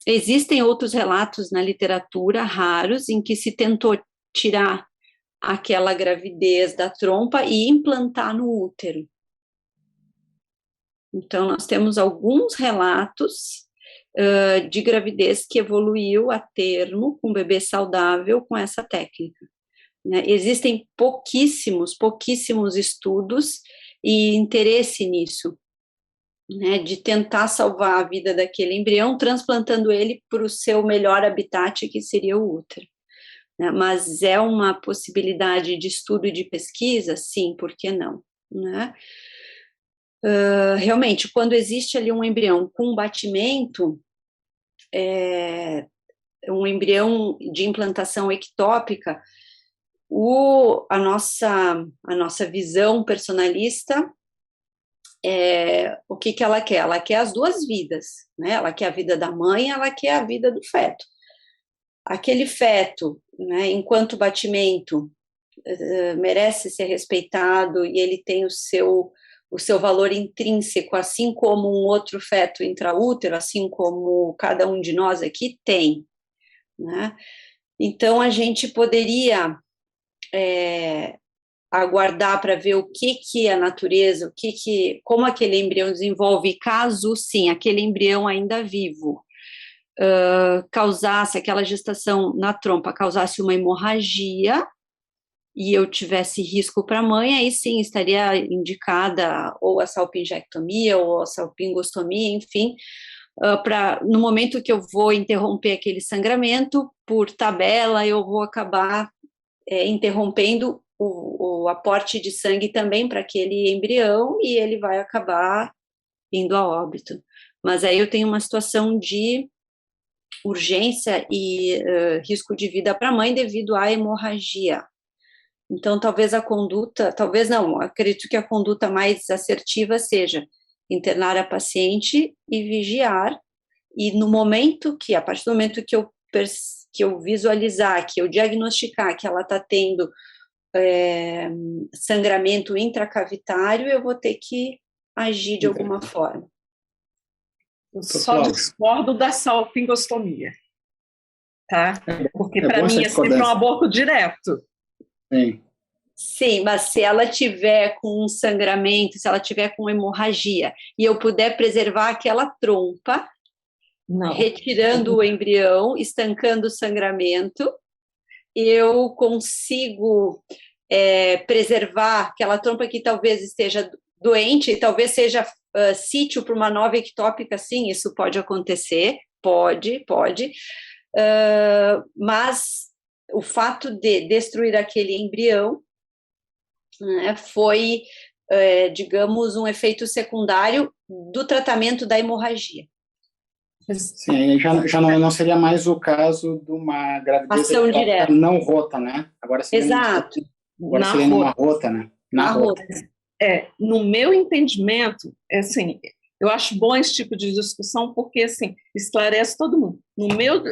Existem outros relatos na literatura, raros, em que se tentou tirar aquela gravidez da trompa e implantar no útero. Então, nós temos alguns relatos de gravidez que evoluiu a termo com bebê saudável com essa técnica, né? Existem pouquíssimos estudos e interesse nisso, né, de tentar salvar a vida daquele embrião, transplantando ele para o seu melhor habitat, que seria o útero, né? Mas é uma possibilidade de estudo e de pesquisa? Sim, por que não, né? Realmente, quando existe ali um embrião com batimento, um embrião de implantação ectópica, a nossa visão personalista, o que ela quer? Ela quer as duas vidas, né? Ela quer a vida da mãe, ela quer a vida do feto. Aquele feto, né, enquanto batimento, merece ser respeitado e ele tem o seu valor intrínseco, assim como um outro feto intraútero, assim como cada um de nós aqui tem, né? Então, a gente poderia aguardar para ver o que a natureza, como aquele embrião desenvolve, caso sim, aquele embrião ainda vivo causasse, aquela gestação na trompa causasse uma hemorragia e eu tivesse risco para a mãe, aí sim estaria indicada ou a salpingectomia ou a salpingostomia, enfim, no momento que eu vou interromper aquele sangramento, por tabela, eu vou acabar interrompendo o aporte de sangue também para aquele embrião e ele vai acabar indo a óbito. Mas aí eu tenho uma situação de urgência e risco de vida para a mãe devido à hemorragia. Então, talvez acredito que a conduta mais assertiva seja internar a paciente e vigiar, e a partir do momento que eu visualizar, que eu diagnosticar que ela está tendo sangramento intracavitário, eu vou ter que agir de alguma forma. Eu só discordo da salpingostomia, tá? Porque para mim é sempre um aborto direto. Sim, mas se ela tiver com um sangramento, se ela tiver com hemorragia, e eu puder preservar aquela trompa, retirando o embrião, estancando o sangramento, eu consigo preservar aquela trompa que talvez esteja doente, talvez seja sítio para uma nova ectópica, sim, isso pode acontecer, pode, mas o fato de destruir aquele embrião né, foi, digamos, um efeito secundário do tratamento da hemorragia. Sim, aí já não seria mais o caso de uma gravidez Ação ectópica direta. não rota, né? Agora seria Exato. agora Na seria numa rota, né? Na rota. No meu entendimento, assim, eu acho bom esse tipo de discussão porque, assim, esclarece todo mundo. No meu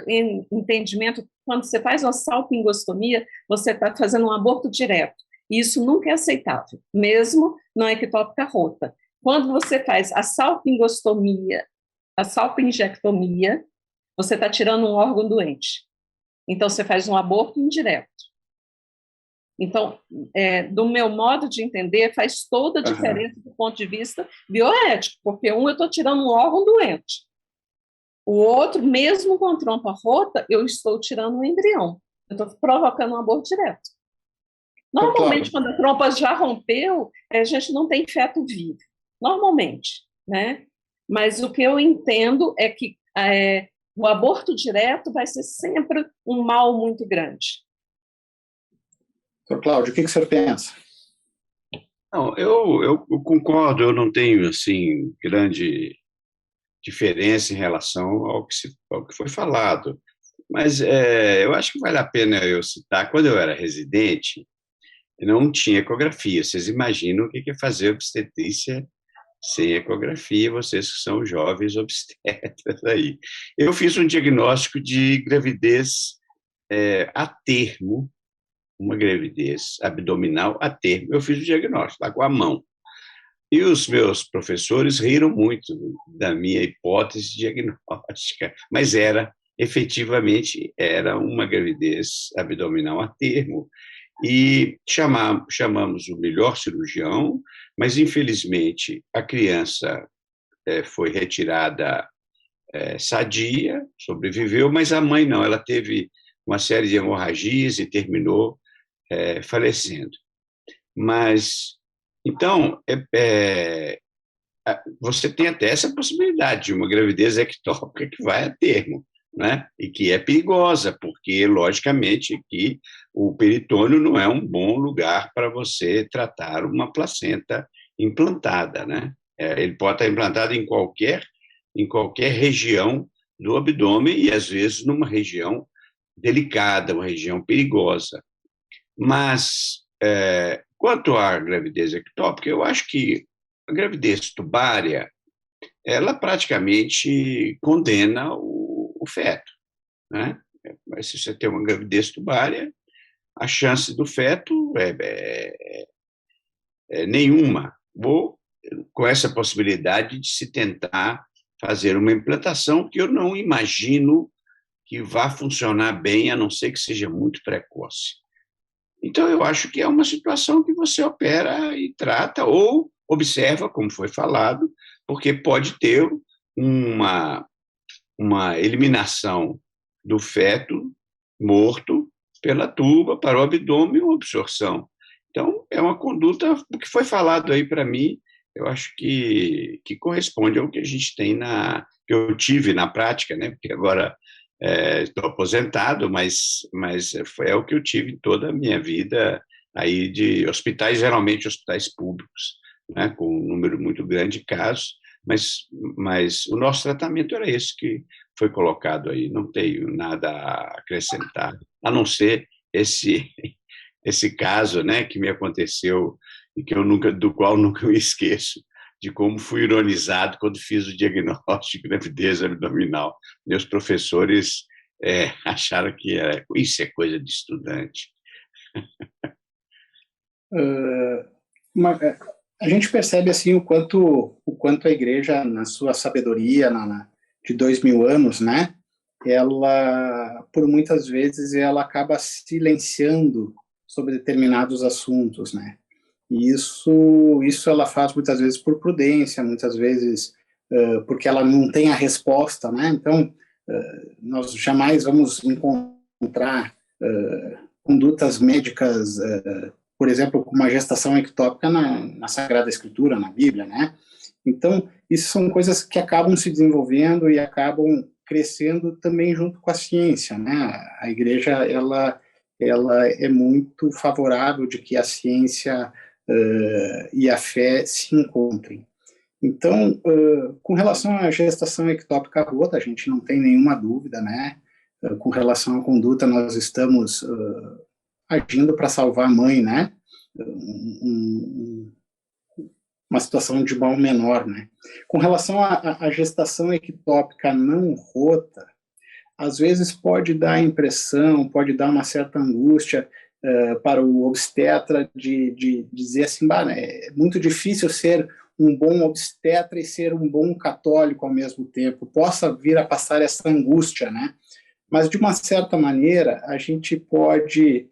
entendimento, quando você faz uma salpingostomia, você está fazendo um aborto direto. E isso nunca é aceitável, mesmo na ectópica rota. Quando você faz a salpingostomia, a salpingectomia, você está tirando um órgão doente. Então, você faz um aborto indireto. Então, do meu modo de entender, faz toda a diferença do ponto de vista bioético, porque eu estou tirando um órgão doente. O outro, mesmo com trompa rota, eu estou tirando um embrião. Eu estou provocando um aborto direto. Normalmente, quando a trompa já rompeu, a gente não tem feto vivo. Normalmente, né? Mas o que eu entendo é que o aborto direto vai ser sempre um mal muito grande. Doutor Cláudio, o que o senhor pensa? Não, eu concordo, eu não tenho assim grande diferença em relação ao que foi falado, mas eu acho que vale a pena eu citar, quando eu era residente, não tinha ecografia, vocês imaginam o que é fazer obstetrícia sem ecografia, vocês que são jovens obstetras aí. Eu fiz um diagnóstico de gravidez a termo, uma gravidez abdominal a termo. Eu fiz o diagnóstico lá com a mão. E os meus professores riram muito da minha hipótese diagnóstica, mas efetivamente, era uma gravidez abdominal a termo. E chamamos o melhor cirurgião, mas, infelizmente, a criança foi retirada sadia, sobreviveu, mas a mãe não, ela teve uma série de hemorragias e terminou falecendo. Mas, então, você tem até essa possibilidade de uma gravidez ectópica que vai a termo, né? E que é perigosa, porque, logicamente, que o peritônio não é um bom lugar para você tratar uma placenta implantada, né? Ele pode estar implantado em qualquer região do abdômen e, às vezes, numa região delicada, uma região perigosa. Mas, quanto à gravidez ectópica, eu acho que a gravidez tubária, ela praticamente condena o feto, né? Mas se você tem uma gravidez tubária, a chance do feto é nenhuma, ou com essa possibilidade de se tentar fazer uma implantação que eu não imagino que vá funcionar bem, a não ser que seja muito precoce. Então, eu acho que é uma situação que você opera e trata, ou observa, como foi falado, porque pode ter uma eliminação do feto morto pela tuba para o abdômen ou absorção. Então, é uma conduta, o que foi falado aí para mim, eu acho que corresponde ao que a gente tem que eu tive na prática, né? Porque agora estou aposentado, mas é o que eu tive em toda a minha vida aí de hospitais, geralmente hospitais públicos, né? Com um número muito grande de casos, mas o nosso tratamento era esse que foi colocado aí, não tenho nada a acrescentar, a não ser esse caso, né, que me aconteceu e do qual nunca me esqueço, de como fui ironizado quando fiz o diagnóstico de gravidez abdominal. Meus professores acharam que isso é coisa de estudante. A gente percebe assim o quanto a Igreja, na sua sabedoria de 2000 anos, né, ela, por muitas vezes, ela acaba silenciando sobre determinados assuntos, né? E isso ela faz muitas vezes por prudência, muitas vezes porque ela não tem a resposta, né? Então, nós jamais vamos encontrar condutas médicas, por exemplo, como a gestação ectópica na Sagrada Escritura, na Bíblia, né? Então, isso são coisas que acabam se desenvolvendo e acabam crescendo também junto com a ciência, né? A Igreja, ela é muito favorável de que a ciência e a fé se encontrem. Então, com relação à gestação ectópica rota, a gente não tem nenhuma dúvida, né? Com relação à conduta, nós estamos agindo para salvar a mãe, né? Uma situação de mal menor, né? Com relação à gestação ectópica não rota, às vezes pode dar a impressão, pode dar uma certa angústia para o obstetra de dizer assim, é muito difícil ser um bom obstetra e ser um bom católico ao mesmo tempo, possa vir a passar essa angústia, né? Mas, de uma certa maneira, a gente pode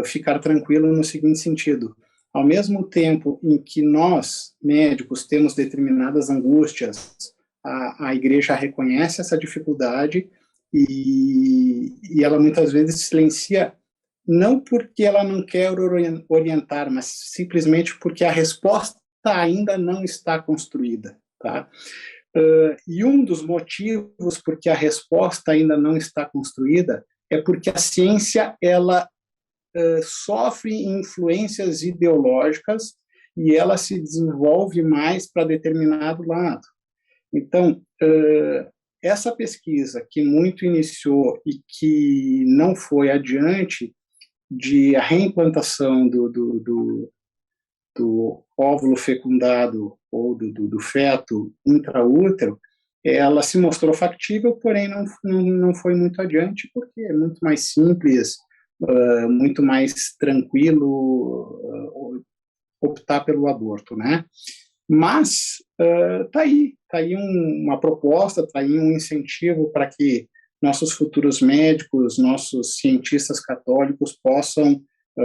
ficar tranquilo no seguinte sentido: ao mesmo tempo em que nós, médicos, temos determinadas angústias, a igreja reconhece essa dificuldade e ela muitas vezes silencia, não porque ela não quer orientar, mas simplesmente porque a resposta ainda não está construída, tá? E um dos motivos porque a resposta ainda não está construída é porque a ciência, ela sofre influências ideológicas e ela se desenvolve mais para determinado lado. Então, essa pesquisa que muito iniciou e que não foi adiante, de a reimplantação do óvulo fecundado ou do feto intraútero, ela se mostrou factível, porém não foi muito adiante, porque é muito mais simples, muito mais tranquilo optar pelo aborto, né? Mas tá aí uma proposta, tá aí um incentivo para que nossos futuros médicos, nossos cientistas católicos possam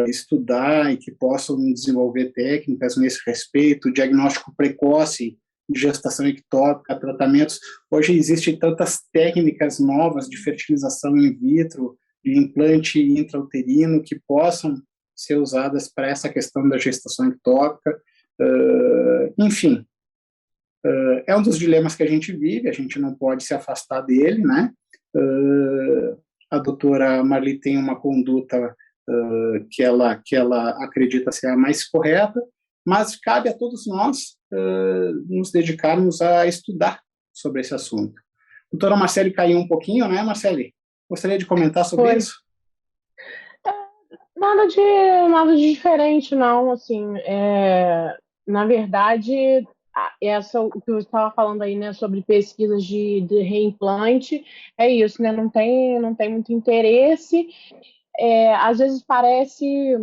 estudar e que possam desenvolver técnicas nesse respeito, diagnóstico precoce de gestação ectópica, tratamentos. Hoje existem tantas técnicas novas de fertilização in vitro, de implante intrauterino, que possam ser usadas para essa questão da gestação ectópica. Enfim, é um dos dilemas que a gente vive, a gente não pode se afastar dele, né? A doutora Marli tem uma conduta que ela acredita ser a mais correta, mas cabe a todos nós nos dedicarmos a estudar sobre esse assunto. A doutora Marcele caiu um pouquinho, né, Marcele? Gostaria de comentar sobre isso? Nada de diferente, não. Assim, na verdade, o que eu estava falando aí, né, sobre pesquisas de reimplante, é isso, né? Não tem muito interesse. Às vezes parece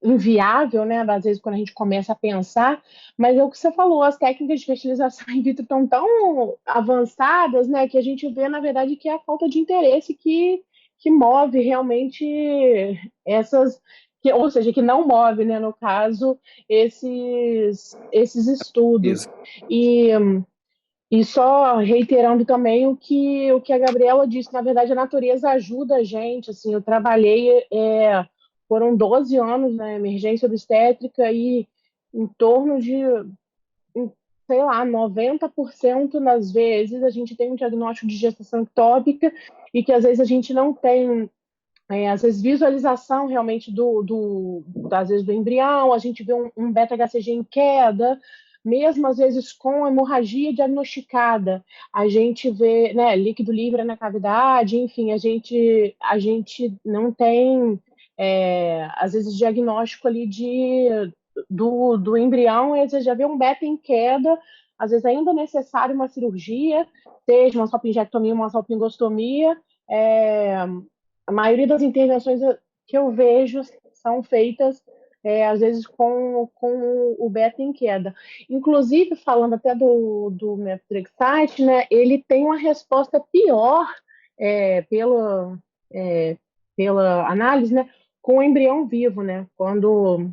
inviável, né? Às vezes quando a gente começa a pensar, mas é o que você falou, as técnicas de fertilização in vitro estão tão avançadas, né, que a gente vê, na verdade, que é a falta de interesse que move realmente ou seja, que não move, né, no caso, esses estudos. Isso. E só reiterando também o que a Gabriela disse, na verdade a natureza ajuda a gente, assim, eu trabalhei, foram 12 anos na emergência obstétrica e em torno de, sei lá, 90% das vezes a gente tem um diagnóstico de gestação ectópica e que às vezes a gente não tem, às vezes, visualização realmente às vezes do embrião, a gente vê um beta-HCG em queda, mesmo às vezes com hemorragia diagnosticada, a gente vê, né, líquido livre na cavidade, enfim, a gente não tem, às vezes, diagnóstico ali do embrião, e às vezes já vê um beta em queda, às vezes ainda é necessário uma cirurgia, seja uma salpingectomia, uma salpingostomia. A maioria das intervenções que eu vejo são feitas, às vezes, com o beta em queda. Inclusive, falando até do methotrexate, né, ele tem uma resposta pior pela análise, né, com o embrião vivo, né, quando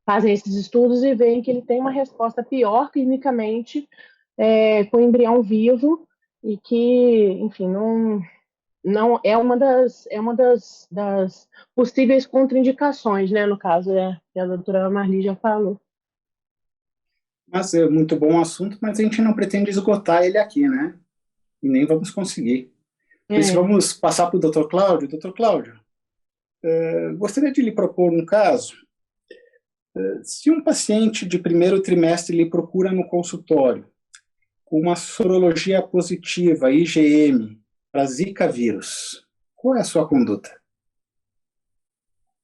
fazem esses estudos e veem que ele tem uma resposta pior clinicamente com o embrião vivo e que, enfim, não é uma das possíveis contraindicações, né, no caso, que a doutora Marli já falou. Mas é muito bom o assunto, mas a gente não pretende esgotar ele aqui, né? E nem vamos conseguir. Por isso, vamos passar para o Dr. Cláudio. Dr. Cláudio, Gostaria de lhe propor um caso. Se um paciente de primeiro trimestre lhe procura no consultório com uma sorologia positiva, IgM, para Zika vírus, qual é a sua conduta?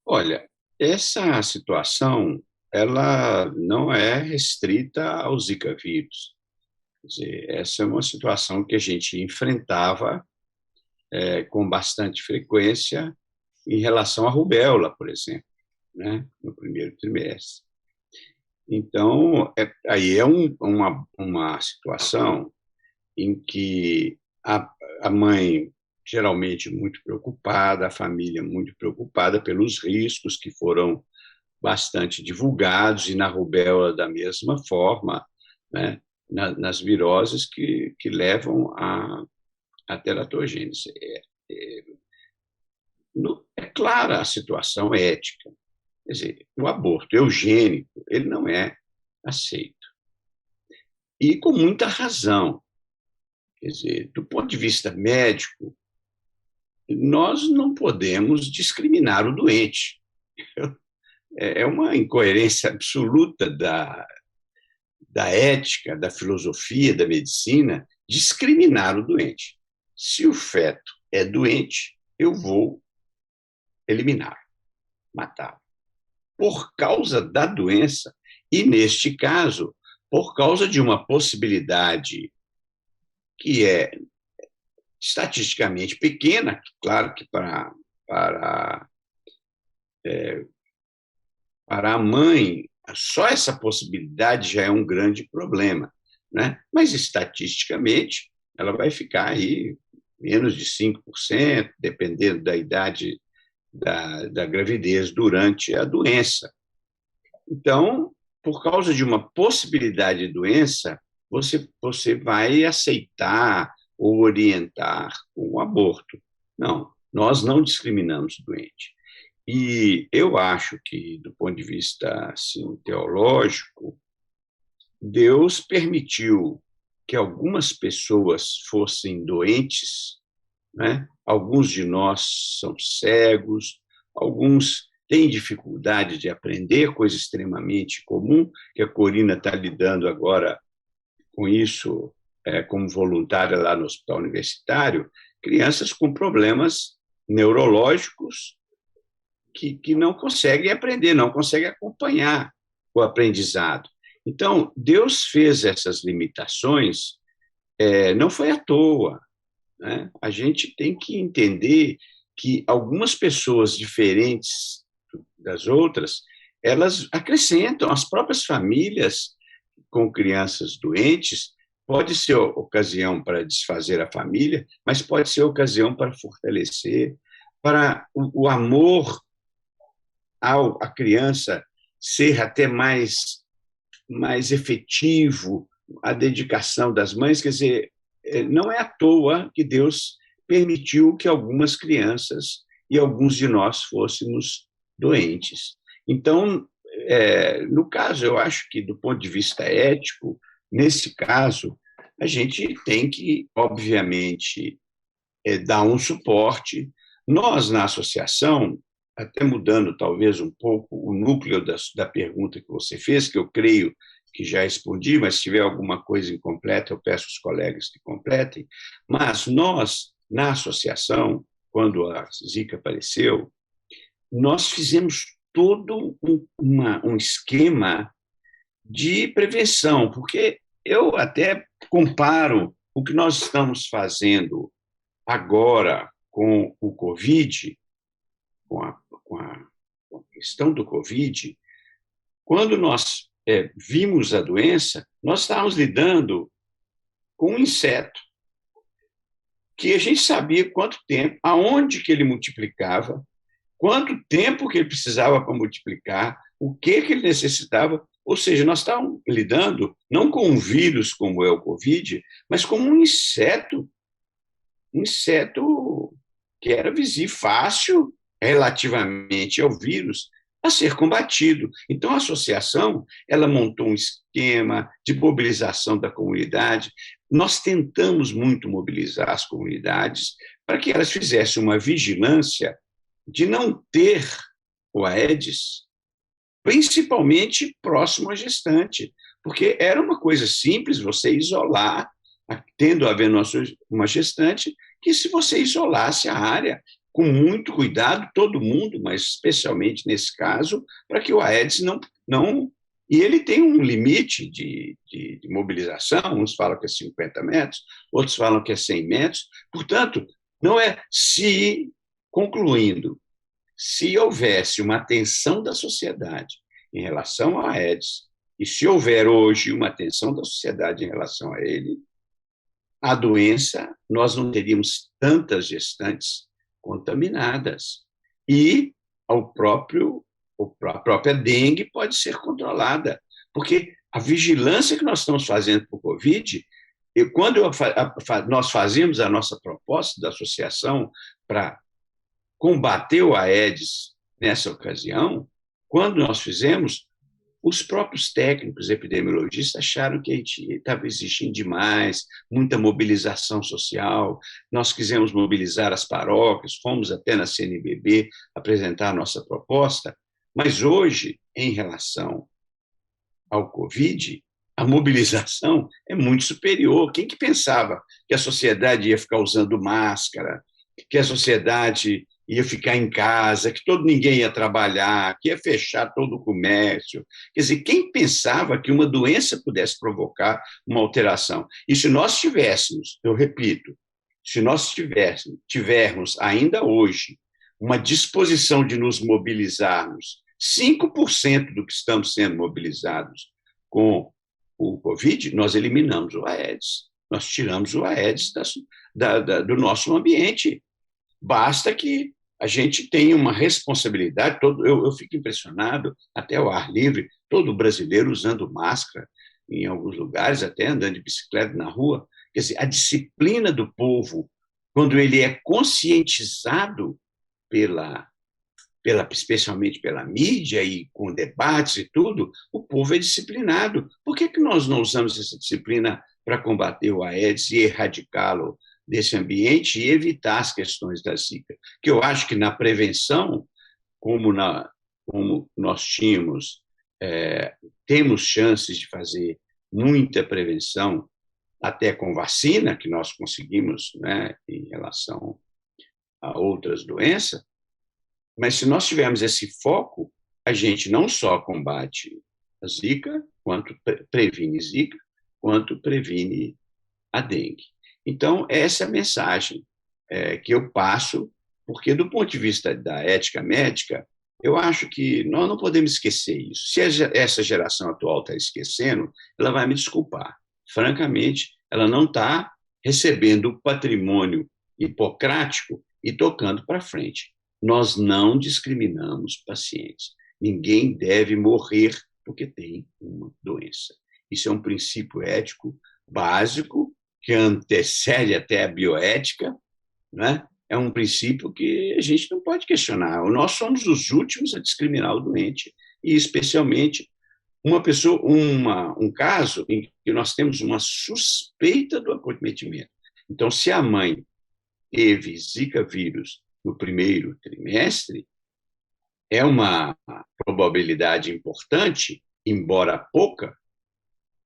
Olha, essa situação ela não é restrita ao Zika vírus. Quer dizer, essa é uma situação que a gente enfrentava com bastante frequência em relação à rubéola, por exemplo, né, no primeiro trimestre. Então, aí é uma situação em que a mãe, geralmente muito preocupada, a família muito preocupada pelos riscos que foram bastante divulgados, e na rubéola da mesma forma, né, nas viroses que levam à teratogênese. É clara a situação ética. Quer dizer, o aborto eugênico ele não é aceito. E com muita razão. Quer dizer, do ponto de vista médico, nós não podemos discriminar o doente. É uma incoerência absoluta da ética, da filosofia, da medicina, discriminar o doente. Se o feto é doente, eu vou eliminar, matar. Por causa da doença, e neste caso, por causa de uma possibilidade que é estatisticamente pequena, claro que para a mãe, só essa possibilidade já é um grande problema, né? Mas estatisticamente ela vai ficar aí menos de 5%, dependendo da idade da gravidez durante a doença. Então, por causa de uma possibilidade de doença, você vai aceitar ou orientar o aborto. Não, nós não discriminamos o doente. E eu acho que, do ponto de vista assim, teológico, Deus permitiu que algumas pessoas fossem doentes, né? Alguns de nós são cegos, alguns têm dificuldade de aprender, coisa extremamente comum, que a Corina está lidando agora com isso, como voluntária lá no hospital universitário, crianças com problemas neurológicos que não conseguem aprender, não conseguem acompanhar o aprendizado. Então, Deus fez essas limitações, não foi à toa, né? A gente tem que entender que algumas pessoas diferentes das outras, elas acrescentam, as próprias famílias com crianças doentes, pode ser ocasião para desfazer a família, mas pode ser ocasião para fortalecer, para o amor à criança ser até mais efetivo, a dedicação das mães. Quer dizer, não é à toa que Deus permitiu que algumas crianças e alguns de nós fôssemos doentes. Então, no caso, eu acho que, do ponto de vista ético, nesse caso, a gente tem que, obviamente, dar um suporte. Nós, na associação, até mudando talvez um pouco o núcleo da pergunta que você fez, que eu creio que já respondi, mas se tiver alguma coisa incompleta, eu peço aos colegas que completem. Mas nós, na associação, quando a Zika apareceu, nós fizemos todo um esquema de prevenção, porque eu até comparo o que nós estamos fazendo agora com o Covid, com a questão do Covid. Quando nós vimos a doença, nós estávamos lidando com um inseto que a gente sabia quanto tempo, aonde que ele multiplicava, quanto tempo que ele precisava para multiplicar, o que ele necessitava. Ou seja, nós estávamos lidando não com um vírus como é o Covid, mas com um inseto que era visível, fácil relativamente ao vírus, a ser combatido. Então, a associação ela montou um esquema de mobilização da comunidade. Nós tentamos muito mobilizar as comunidades para que elas fizessem uma vigilância de não ter o Aedes, principalmente próximo à gestante, porque era uma coisa simples você isolar, tendo havendo uma gestante, que se você isolasse a área com muito cuidado, todo mundo, mas especialmente nesse caso, para que o Aedes não. E ele tem um limite de mobilização, uns falam que é 50 metros, outros falam que é 100 metros, portanto, não é se, concluindo, se houvesse uma atenção da sociedade em relação ao Aedes, e se houver hoje uma atenção da sociedade em relação a ele, a doença, nós não teríamos tantas gestantes contaminadas. E a própria dengue pode ser controlada, porque a vigilância que nós estamos fazendo para o Covid, quando nós fazemos a nossa proposta da associação para combater o Aedes nessa ocasião, quando nós fizemos, os próprios técnicos epidemiologistas acharam que a gente estava exigindo demais, muita mobilização social. Nós quisemos mobilizar as paróquias, fomos até na CNBB apresentar a nossa proposta, mas hoje, em relação ao Covid, a mobilização é muito superior. Quem que pensava que a sociedade ia ficar usando máscara, que a sociedade ia ficar em casa, que ninguém ia trabalhar, que ia fechar todo o comércio? Quer dizer, quem pensava que uma doença pudesse provocar uma alteração? E se nós tivéssemos, eu repito, se nós tivermos ainda hoje uma disposição de nos mobilizarmos 5% do que estamos sendo mobilizados com o Covid, nós eliminamos o Aedes, nós tiramos o Aedes do nosso ambiente. Basta que a gente tenha uma responsabilidade. Eu fico impressionado, até ao ar livre, todo brasileiro usando máscara, em alguns lugares, até andando de bicicleta na rua. Quer dizer, a disciplina do povo, quando ele é conscientizado especialmente pela mídia e com debates e tudo, o povo é disciplinado. Por que nós não usamos essa disciplina para combater o Aedes e erradicá-lo desse ambiente e evitar as questões da Zika? Que eu acho que na prevenção, como nós temos chances de fazer muita prevenção, até com vacina, que nós conseguimos, né, em relação a outras doenças, mas se nós tivermos esse foco, a gente não só combate a Zika, quanto previne Zika, quanto previne a dengue. Então, essa é a mensagem que eu passo, porque do ponto de vista da ética médica, eu acho que nós não podemos esquecer isso. Se essa geração atual está esquecendo, ela vai me desculpar. Francamente, ela não está recebendo o patrimônio hipocrático e tocando para frente. Nós não discriminamos pacientes. Ninguém deve morrer porque tem uma doença. Isso é um princípio ético básico que antecede até a bioética, né? É um princípio que a gente não pode questionar. Nós somos os últimos a discriminar o doente, e especialmente um caso em que nós temos uma suspeita do acometimento. Então, se a mãe teve Zika vírus no primeiro trimestre, é uma probabilidade importante, embora pouca,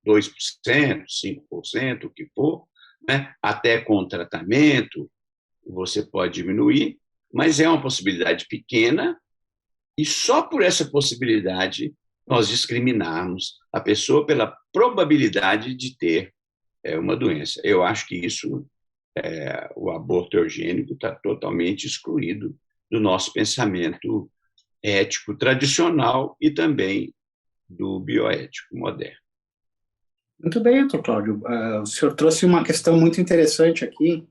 2%, 5%, o que for, né? Até com tratamento você pode diminuir, mas é uma possibilidade pequena, e só por essa possibilidade nós discriminarmos a pessoa pela probabilidade de ter uma doença. Eu acho que isso, o aborto eugênico está totalmente excluído do nosso pensamento ético tradicional e também do bioético moderno. Muito bem, doutor Cláudio. O senhor trouxe uma questão muito interessante aqui,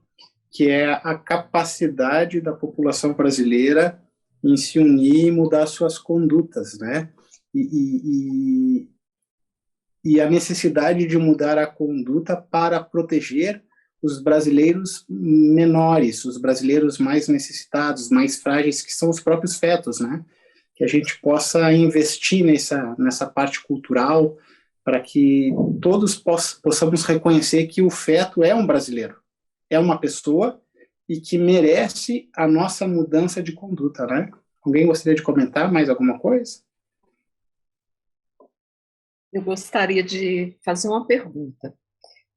que é a capacidade da população brasileira em se unir e mudar suas condutas, né? E a necessidade de mudar a conduta para proteger os brasileiros menores, os brasileiros mais necessitados, mais frágeis, que são os próprios fetos, né? Que a gente possa investir nessa parte cultural para que todos possamos reconhecer que o feto é um brasileiro, é uma pessoa e que merece a nossa mudança de conduta, né? Alguém gostaria de comentar mais alguma coisa? Eu gostaria de fazer uma pergunta.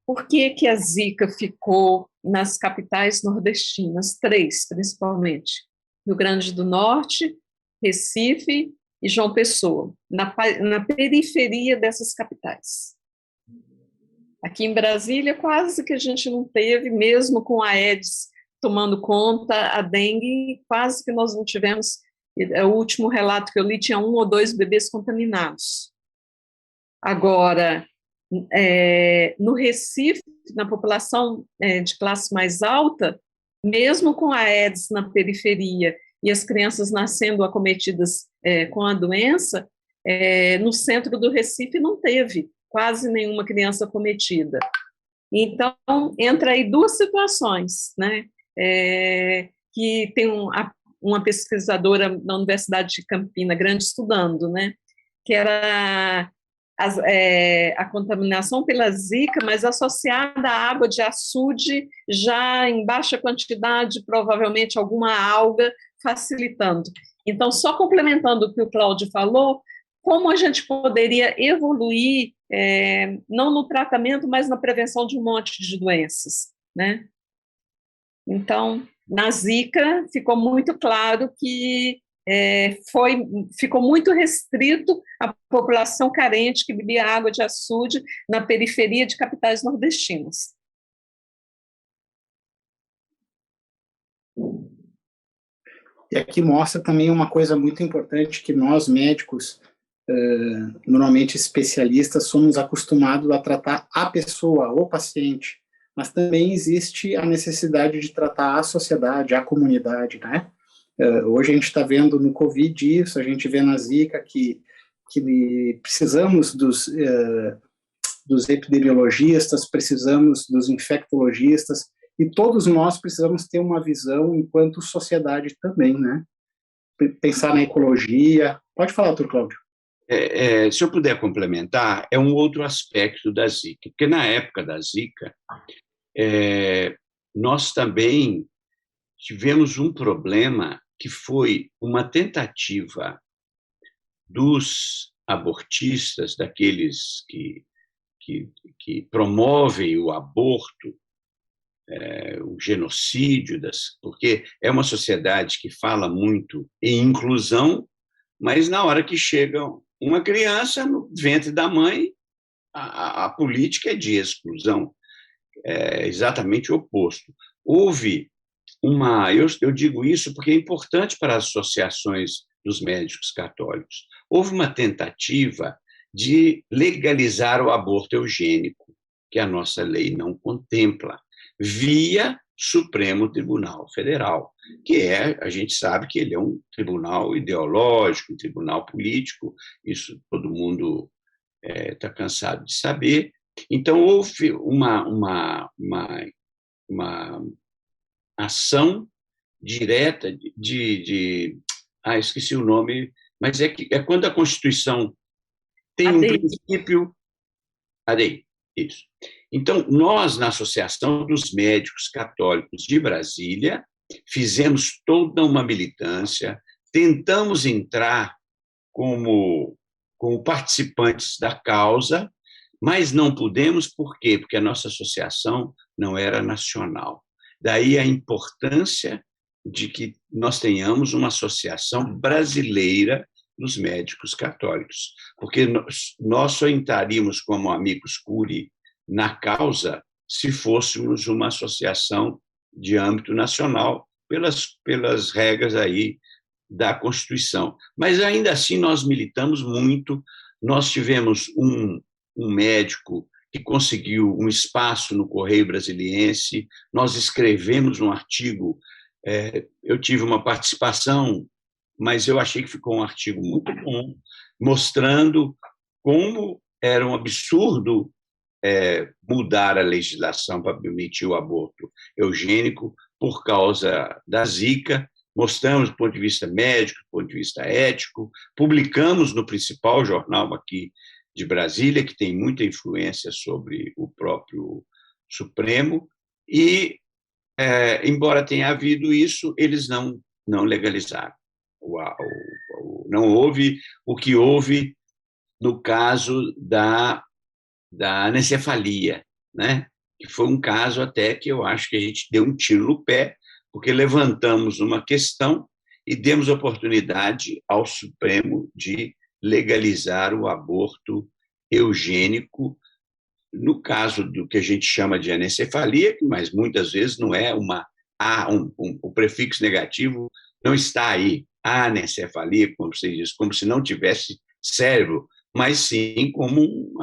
Por que que a Zika ficou nas capitais nordestinas, 3 principalmente? Rio Grande do Norte, Recife e João Pessoa, na periferia dessas capitais. Aqui em Brasília, quase que a gente não teve, mesmo com a Aedes tomando conta, a dengue, quase que nós não tivemos. O último relato que eu li tinha 1 ou 2 bebês contaminados. Agora, no Recife, na população de classe mais alta, mesmo com a Aedes na periferia e as crianças nascendo acometidas com a doença, no centro do Recife não teve quase nenhuma criança acometida. Então, entra aí 2 situações, né? Que tem uma pesquisadora da Universidade de Campina Grande estudando, né? Que era a contaminação pela Zika, mas associada à água de açude, já em baixa quantidade, provavelmente alguma alga, facilitando. Então, só complementando o que o Cláudio falou, como a gente poderia evoluir, não no tratamento, mas na prevenção de um monte de doenças, né? Então, na Zika, ficou muito claro que ficou muito restrito à população carente que bebia água de açude na periferia de capitais nordestinas. E aqui mostra também uma coisa muito importante que nós, médicos, normalmente especialistas, somos acostumados a tratar a pessoa, o paciente, mas também existe a necessidade de tratar a sociedade, a comunidade, né? Hoje a gente está vendo no Covid isso, a gente vê na Zika que precisamos dos epidemiologistas, precisamos dos infectologistas, e todos nós precisamos ter uma visão enquanto sociedade também, né? Pensar na ecologia. Pode falar, doutor Cláudio. Se eu puder complementar, é um outro aspecto da Zika, porque na época da Zika, nós também tivemos um problema que foi uma tentativa dos abortistas, daqueles que promovem o aborto, o genocídio, porque é uma sociedade que fala muito em inclusão, mas na hora que chega uma criança no ventre da mãe, a política é de exclusão, é exatamente o oposto. Houve eu digo isso porque é importante para as associações dos médicos católicos. Houve uma tentativa de legalizar o aborto eugênico, que a nossa lei não contempla, via Supremo Tribunal Federal, que a gente sabe que ele é um tribunal ideológico, um tribunal político, isso todo mundo está cansado de saber. Então, houve uma ação direta esqueci o nome, mas é quando a Constituição tem um princípio... Isso. Então, nós, na Associação dos Médicos Católicos de Brasília, fizemos toda uma militância, tentamos entrar como participantes da causa, mas não pudemos, por quê? Porque a nossa associação não era nacional. Daí a importância de que nós tenhamos uma associação brasileira dos médicos católicos, porque nós só entraríamos como amicus curiae na causa se fôssemos uma associação de âmbito nacional, pelas regras aí da Constituição. Mas, ainda assim, nós militamos muito, nós tivemos um médico que conseguiu um espaço no Correio Brasiliense, nós escrevemos um artigo, eu tive uma participação, mas eu achei que ficou um artigo muito bom, mostrando como era um absurdo mudar a legislação para permitir o aborto eugênico por causa da Zika. Mostramos do ponto de vista médico, do ponto de vista ético, publicamos no principal jornal aqui de Brasília, que tem muita influência sobre o próprio Supremo, e embora tenha havido isso, eles não legalizaram. Não houve o que houve no caso da anencefalia, né? Que foi um caso até que eu acho que a gente deu um tiro no pé, porque levantamos uma questão e demos oportunidade ao Supremo de legalizar o aborto eugênico, no caso do que a gente chama de anencefalia, mas muitas vezes não é o prefixo negativo não está aí, anencefalia, como você diz, como se não tivesse cérebro, mas sim como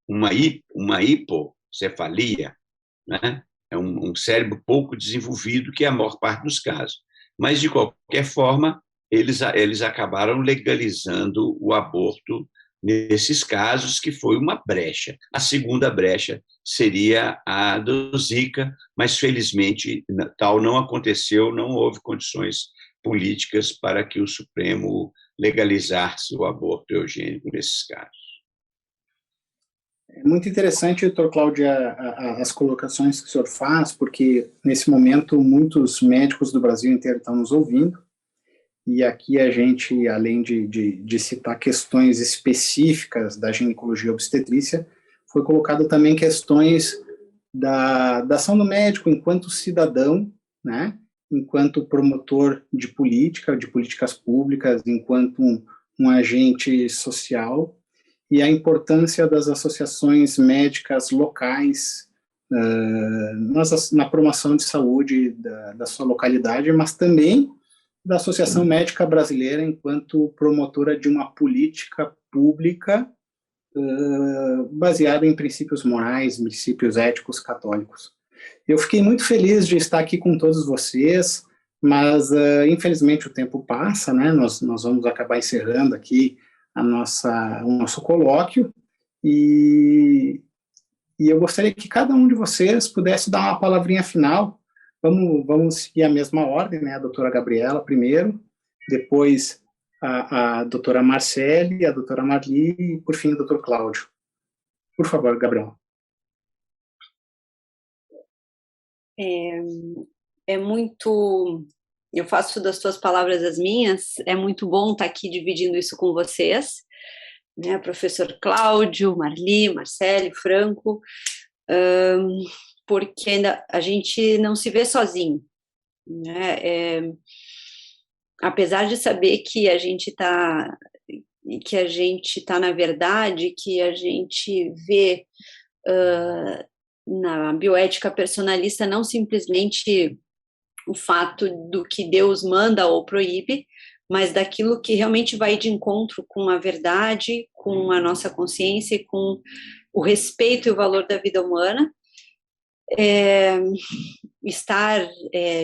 uma hipocefalia, né? É um cérebro pouco desenvolvido, que é a maior parte dos casos. Mas, de qualquer forma, eles acabaram legalizando o aborto nesses casos, que foi uma brecha. A segunda brecha seria a do Zika, mas, felizmente, tal não aconteceu, não houve condições políticas para que o Supremo legalizasse o aborto eugênico nesses casos. É muito interessante, doutor Cláudio, as colocações que o senhor faz, porque, nesse momento, muitos médicos do Brasil inteiro estão nos ouvindo, e aqui a gente, além de citar questões específicas da ginecologia e obstetrícia, foi colocado também questões da ação do médico enquanto cidadão, né, enquanto promotor de política, de políticas públicas, enquanto um agente social, e a importância das associações médicas locais na promoção de saúde da sua localidade, mas também da Associação Médica Brasileira enquanto promotora de uma política pública baseada em princípios morais, princípios éticos católicos. Eu fiquei muito feliz de estar aqui com todos vocês, mas infelizmente o tempo passa, né? Nós vamos acabar encerrando aqui o nosso colóquio, e eu gostaria que cada um de vocês pudesse dar uma palavrinha final. Vamos seguir a mesma ordem, né? A doutora Gabriela primeiro, depois a doutora Marcele, a doutora Marli e, por fim, o doutor Cláudio. Por favor, Gabriela. É muito... Eu faço das tuas palavras as minhas. É muito bom estar aqui dividindo isso com vocês, né? Professor Cláudio, Marli, Marcele, Franco, porque ainda a gente não se vê sozinho, né? Apesar de saber que a gente está na verdade, que a gente vê na bioética personalista não simplesmente o fato do que Deus manda ou proíbe, mas daquilo que realmente vai de encontro com a verdade, com a nossa consciência e com o respeito e o valor da vida humana. Estar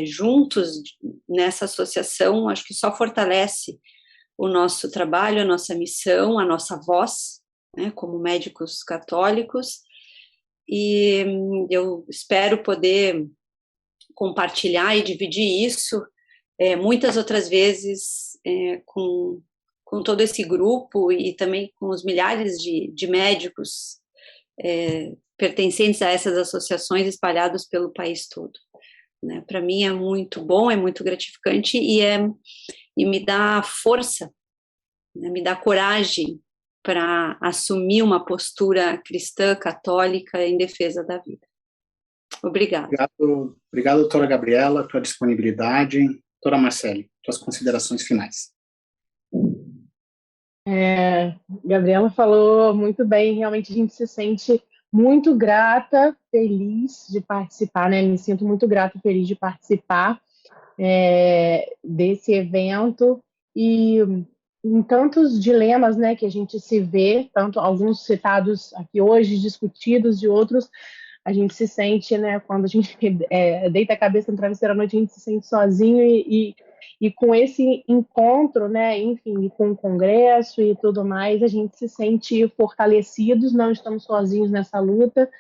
juntos nessa associação, acho que só fortalece o nosso trabalho, a nossa missão, a nossa voz, né, como médicos católicos, e eu espero poder compartilhar e dividir isso muitas outras vezes com todo esse grupo e também com os milhares de médicos pertencentes a essas associações espalhados pelo país todo, né? Para mim é muito bom, é muito gratificante e me dá força, né? Me dá coragem para assumir uma postura cristã, católica, em defesa da vida. Obrigada. Obrigado, doutora Gabriela, pela disponibilidade. Doutora Marcele, suas considerações finais. Gabriela falou muito bem, realmente a gente se sente muito grata, feliz de participar, né? Me sinto muito grata e feliz de participar desse evento e em tantos dilemas, né, que a gente se vê, tanto alguns citados aqui hoje, discutidos, e outros a gente se sente, né, quando a gente deita a cabeça no travesseiro à noite, a gente se sente sozinho e com esse encontro, né, enfim, com o Congresso e tudo mais, a gente se sente fortalecidos, não estamos sozinhos nessa luta,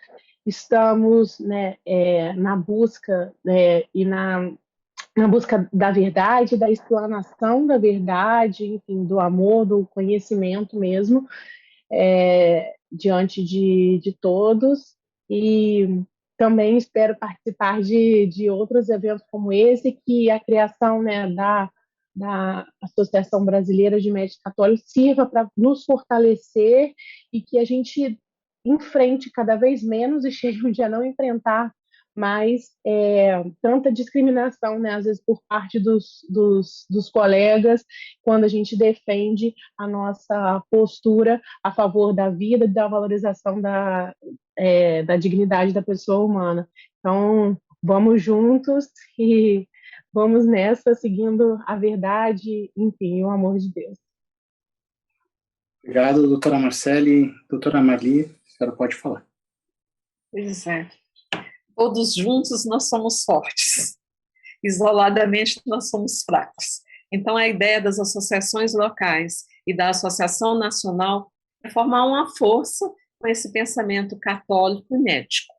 estamos, né, na busca e na busca da verdade, da explanação da verdade, enfim, do amor, do conhecimento mesmo, diante de todos. E também espero participar de outros eventos como esse, que a criação, né, da Associação Brasileira de Médicos Católicos sirva para nos fortalecer e que a gente enfrente cada vez menos e chegue um dia a não enfrentar mais tanta discriminação, né, às vezes por parte dos colegas, quando a gente defende a nossa postura a favor da vida e da valorização da dignidade da pessoa humana. Então, vamos juntos e vamos nessa, seguindo a verdade, enfim, o amor de Deus. Obrigado, doutora Marcele. Doutora Marli, a senhora pode falar. Pois é. Todos juntos nós somos fortes. Isoladamente nós somos fracos. Então, a ideia das associações locais e da Associação Nacional é formar uma força com esse pensamento católico e médico,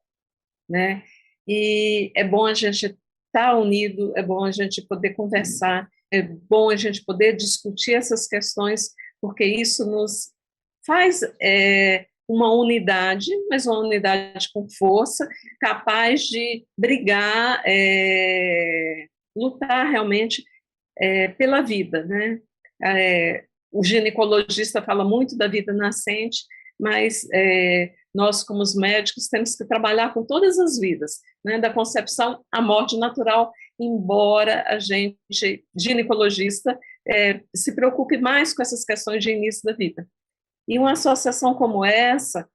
né? E é bom a gente estar unido, é bom a gente poder conversar, é bom a gente poder discutir essas questões, porque isso nos faz uma unidade, mas uma unidade com força, capaz de brigar, lutar realmente pela vida, né? O ginecologista fala muito da vida nascente, mas nós, como os médicos, temos que trabalhar com todas as vidas, né? Da concepção à morte natural, embora a gente, ginecologista, se preocupe mais com essas questões de início da vida. E uma associação como essa,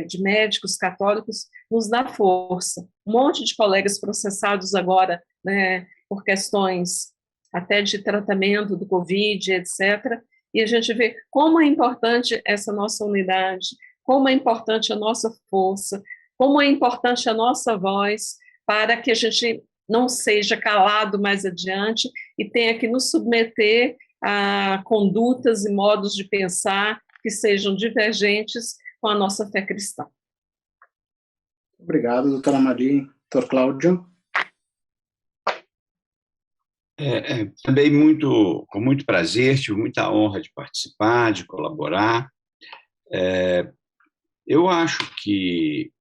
de médicos católicos, nos dá força. Um monte de colegas processados agora, né, por questões até de tratamento do Covid, etc., e a gente vê como é importante essa nossa unidade, como é importante a nossa força, como é importante a nossa voz, para que a gente não seja calado mais adiante e tenha que nos submeter a condutas e modos de pensar que sejam divergentes com a nossa fé cristã. Obrigado, doutora Marli. Doutor Cláudio. Também com muito prazer, tive muita honra de participar, de colaborar. Eu acho que,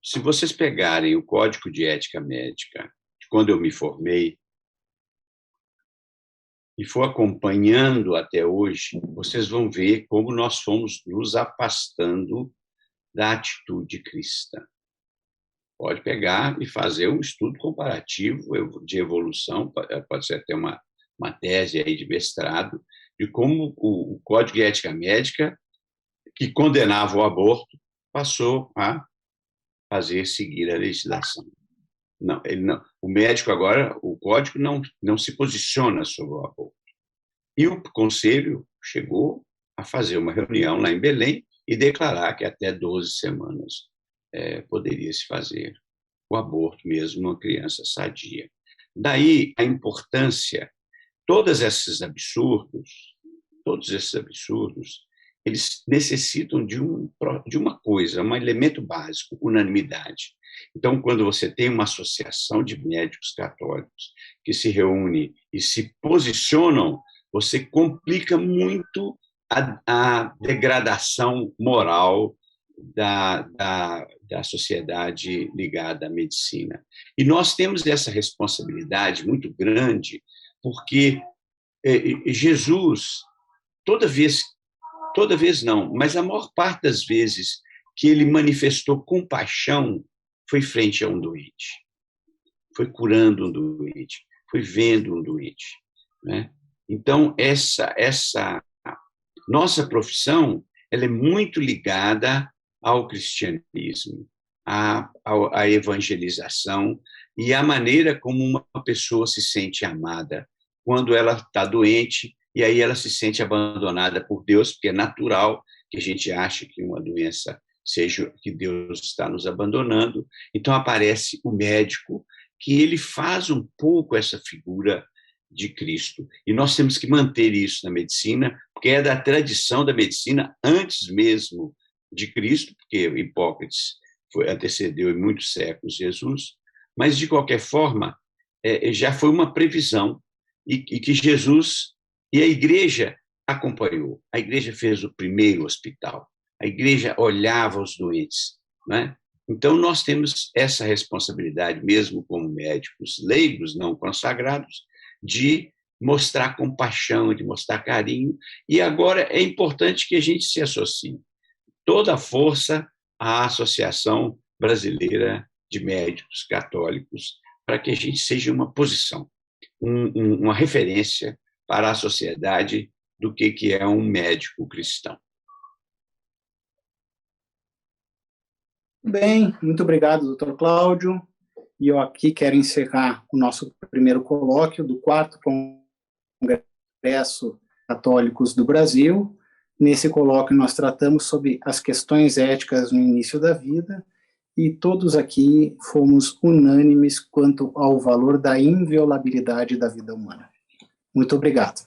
se vocês pegarem o Código de Ética Médica, de quando eu me formei, e for acompanhando até hoje, vocês vão ver como nós fomos nos afastando da atitude cristã. Pode pegar e fazer um estudo comparativo de evolução, pode ser até uma tese aí de mestrado, de como o Código de Ética Médica, que condenava o aborto, passou a seguir a legislação. Não, o médico agora, o código não se posiciona sobre o aborto. E o conselho chegou a fazer uma reunião lá em Belém e declarar que até 12 semanas poderia se fazer o aborto, mesmo uma criança sadia. Daí a importância, todos esses absurdos, eles necessitam de uma coisa, um elemento básico, unanimidade. Então, quando você tem uma associação de médicos católicos que se reúne e se posicionam, você complica muito a degradação moral da sociedade ligada à medicina. E nós temos essa responsabilidade muito grande, porque Jesus, toda vez não, mas a maior parte das vezes que ele manifestou compaixão foi frente a um doente, foi curando um doente, foi vendo um doente, né? Então, essa nossa profissão, ela é muito ligada ao cristianismo, à evangelização e à maneira como uma pessoa se sente amada quando ela está doente e aí ela se sente abandonada por Deus, porque é natural que a gente ache que uma doença seja que Deus está nos abandonando. Então aparece o médico, que ele faz um pouco essa figura de Cristo. E nós temos que manter isso na medicina, porque é da tradição da medicina antes mesmo de Cristo, porque Hipócrates antecedeu em muitos séculos Jesus, mas, de qualquer forma, já foi uma previsão e que Jesus e a igreja acompanhou. A igreja fez o primeiro hospital, a igreja olhava os doentes, né? Então, nós temos essa responsabilidade, mesmo como médicos leigos, não consagrados, de mostrar compaixão, de mostrar carinho. E agora é importante que a gente se associe toda a força à Associação Brasileira de Médicos Católicos, para que a gente seja uma posição, uma referência para a sociedade do que é um médico cristão. Bem, muito obrigado, doutor Cláudio. E eu aqui quero encerrar o nosso primeiro colóquio do 4º Congresso Católicos do Brasil. Nesse colóquio nós tratamos sobre as questões éticas no início da vida e todos aqui fomos unânimes quanto ao valor da inviolabilidade da vida humana. Muito obrigado.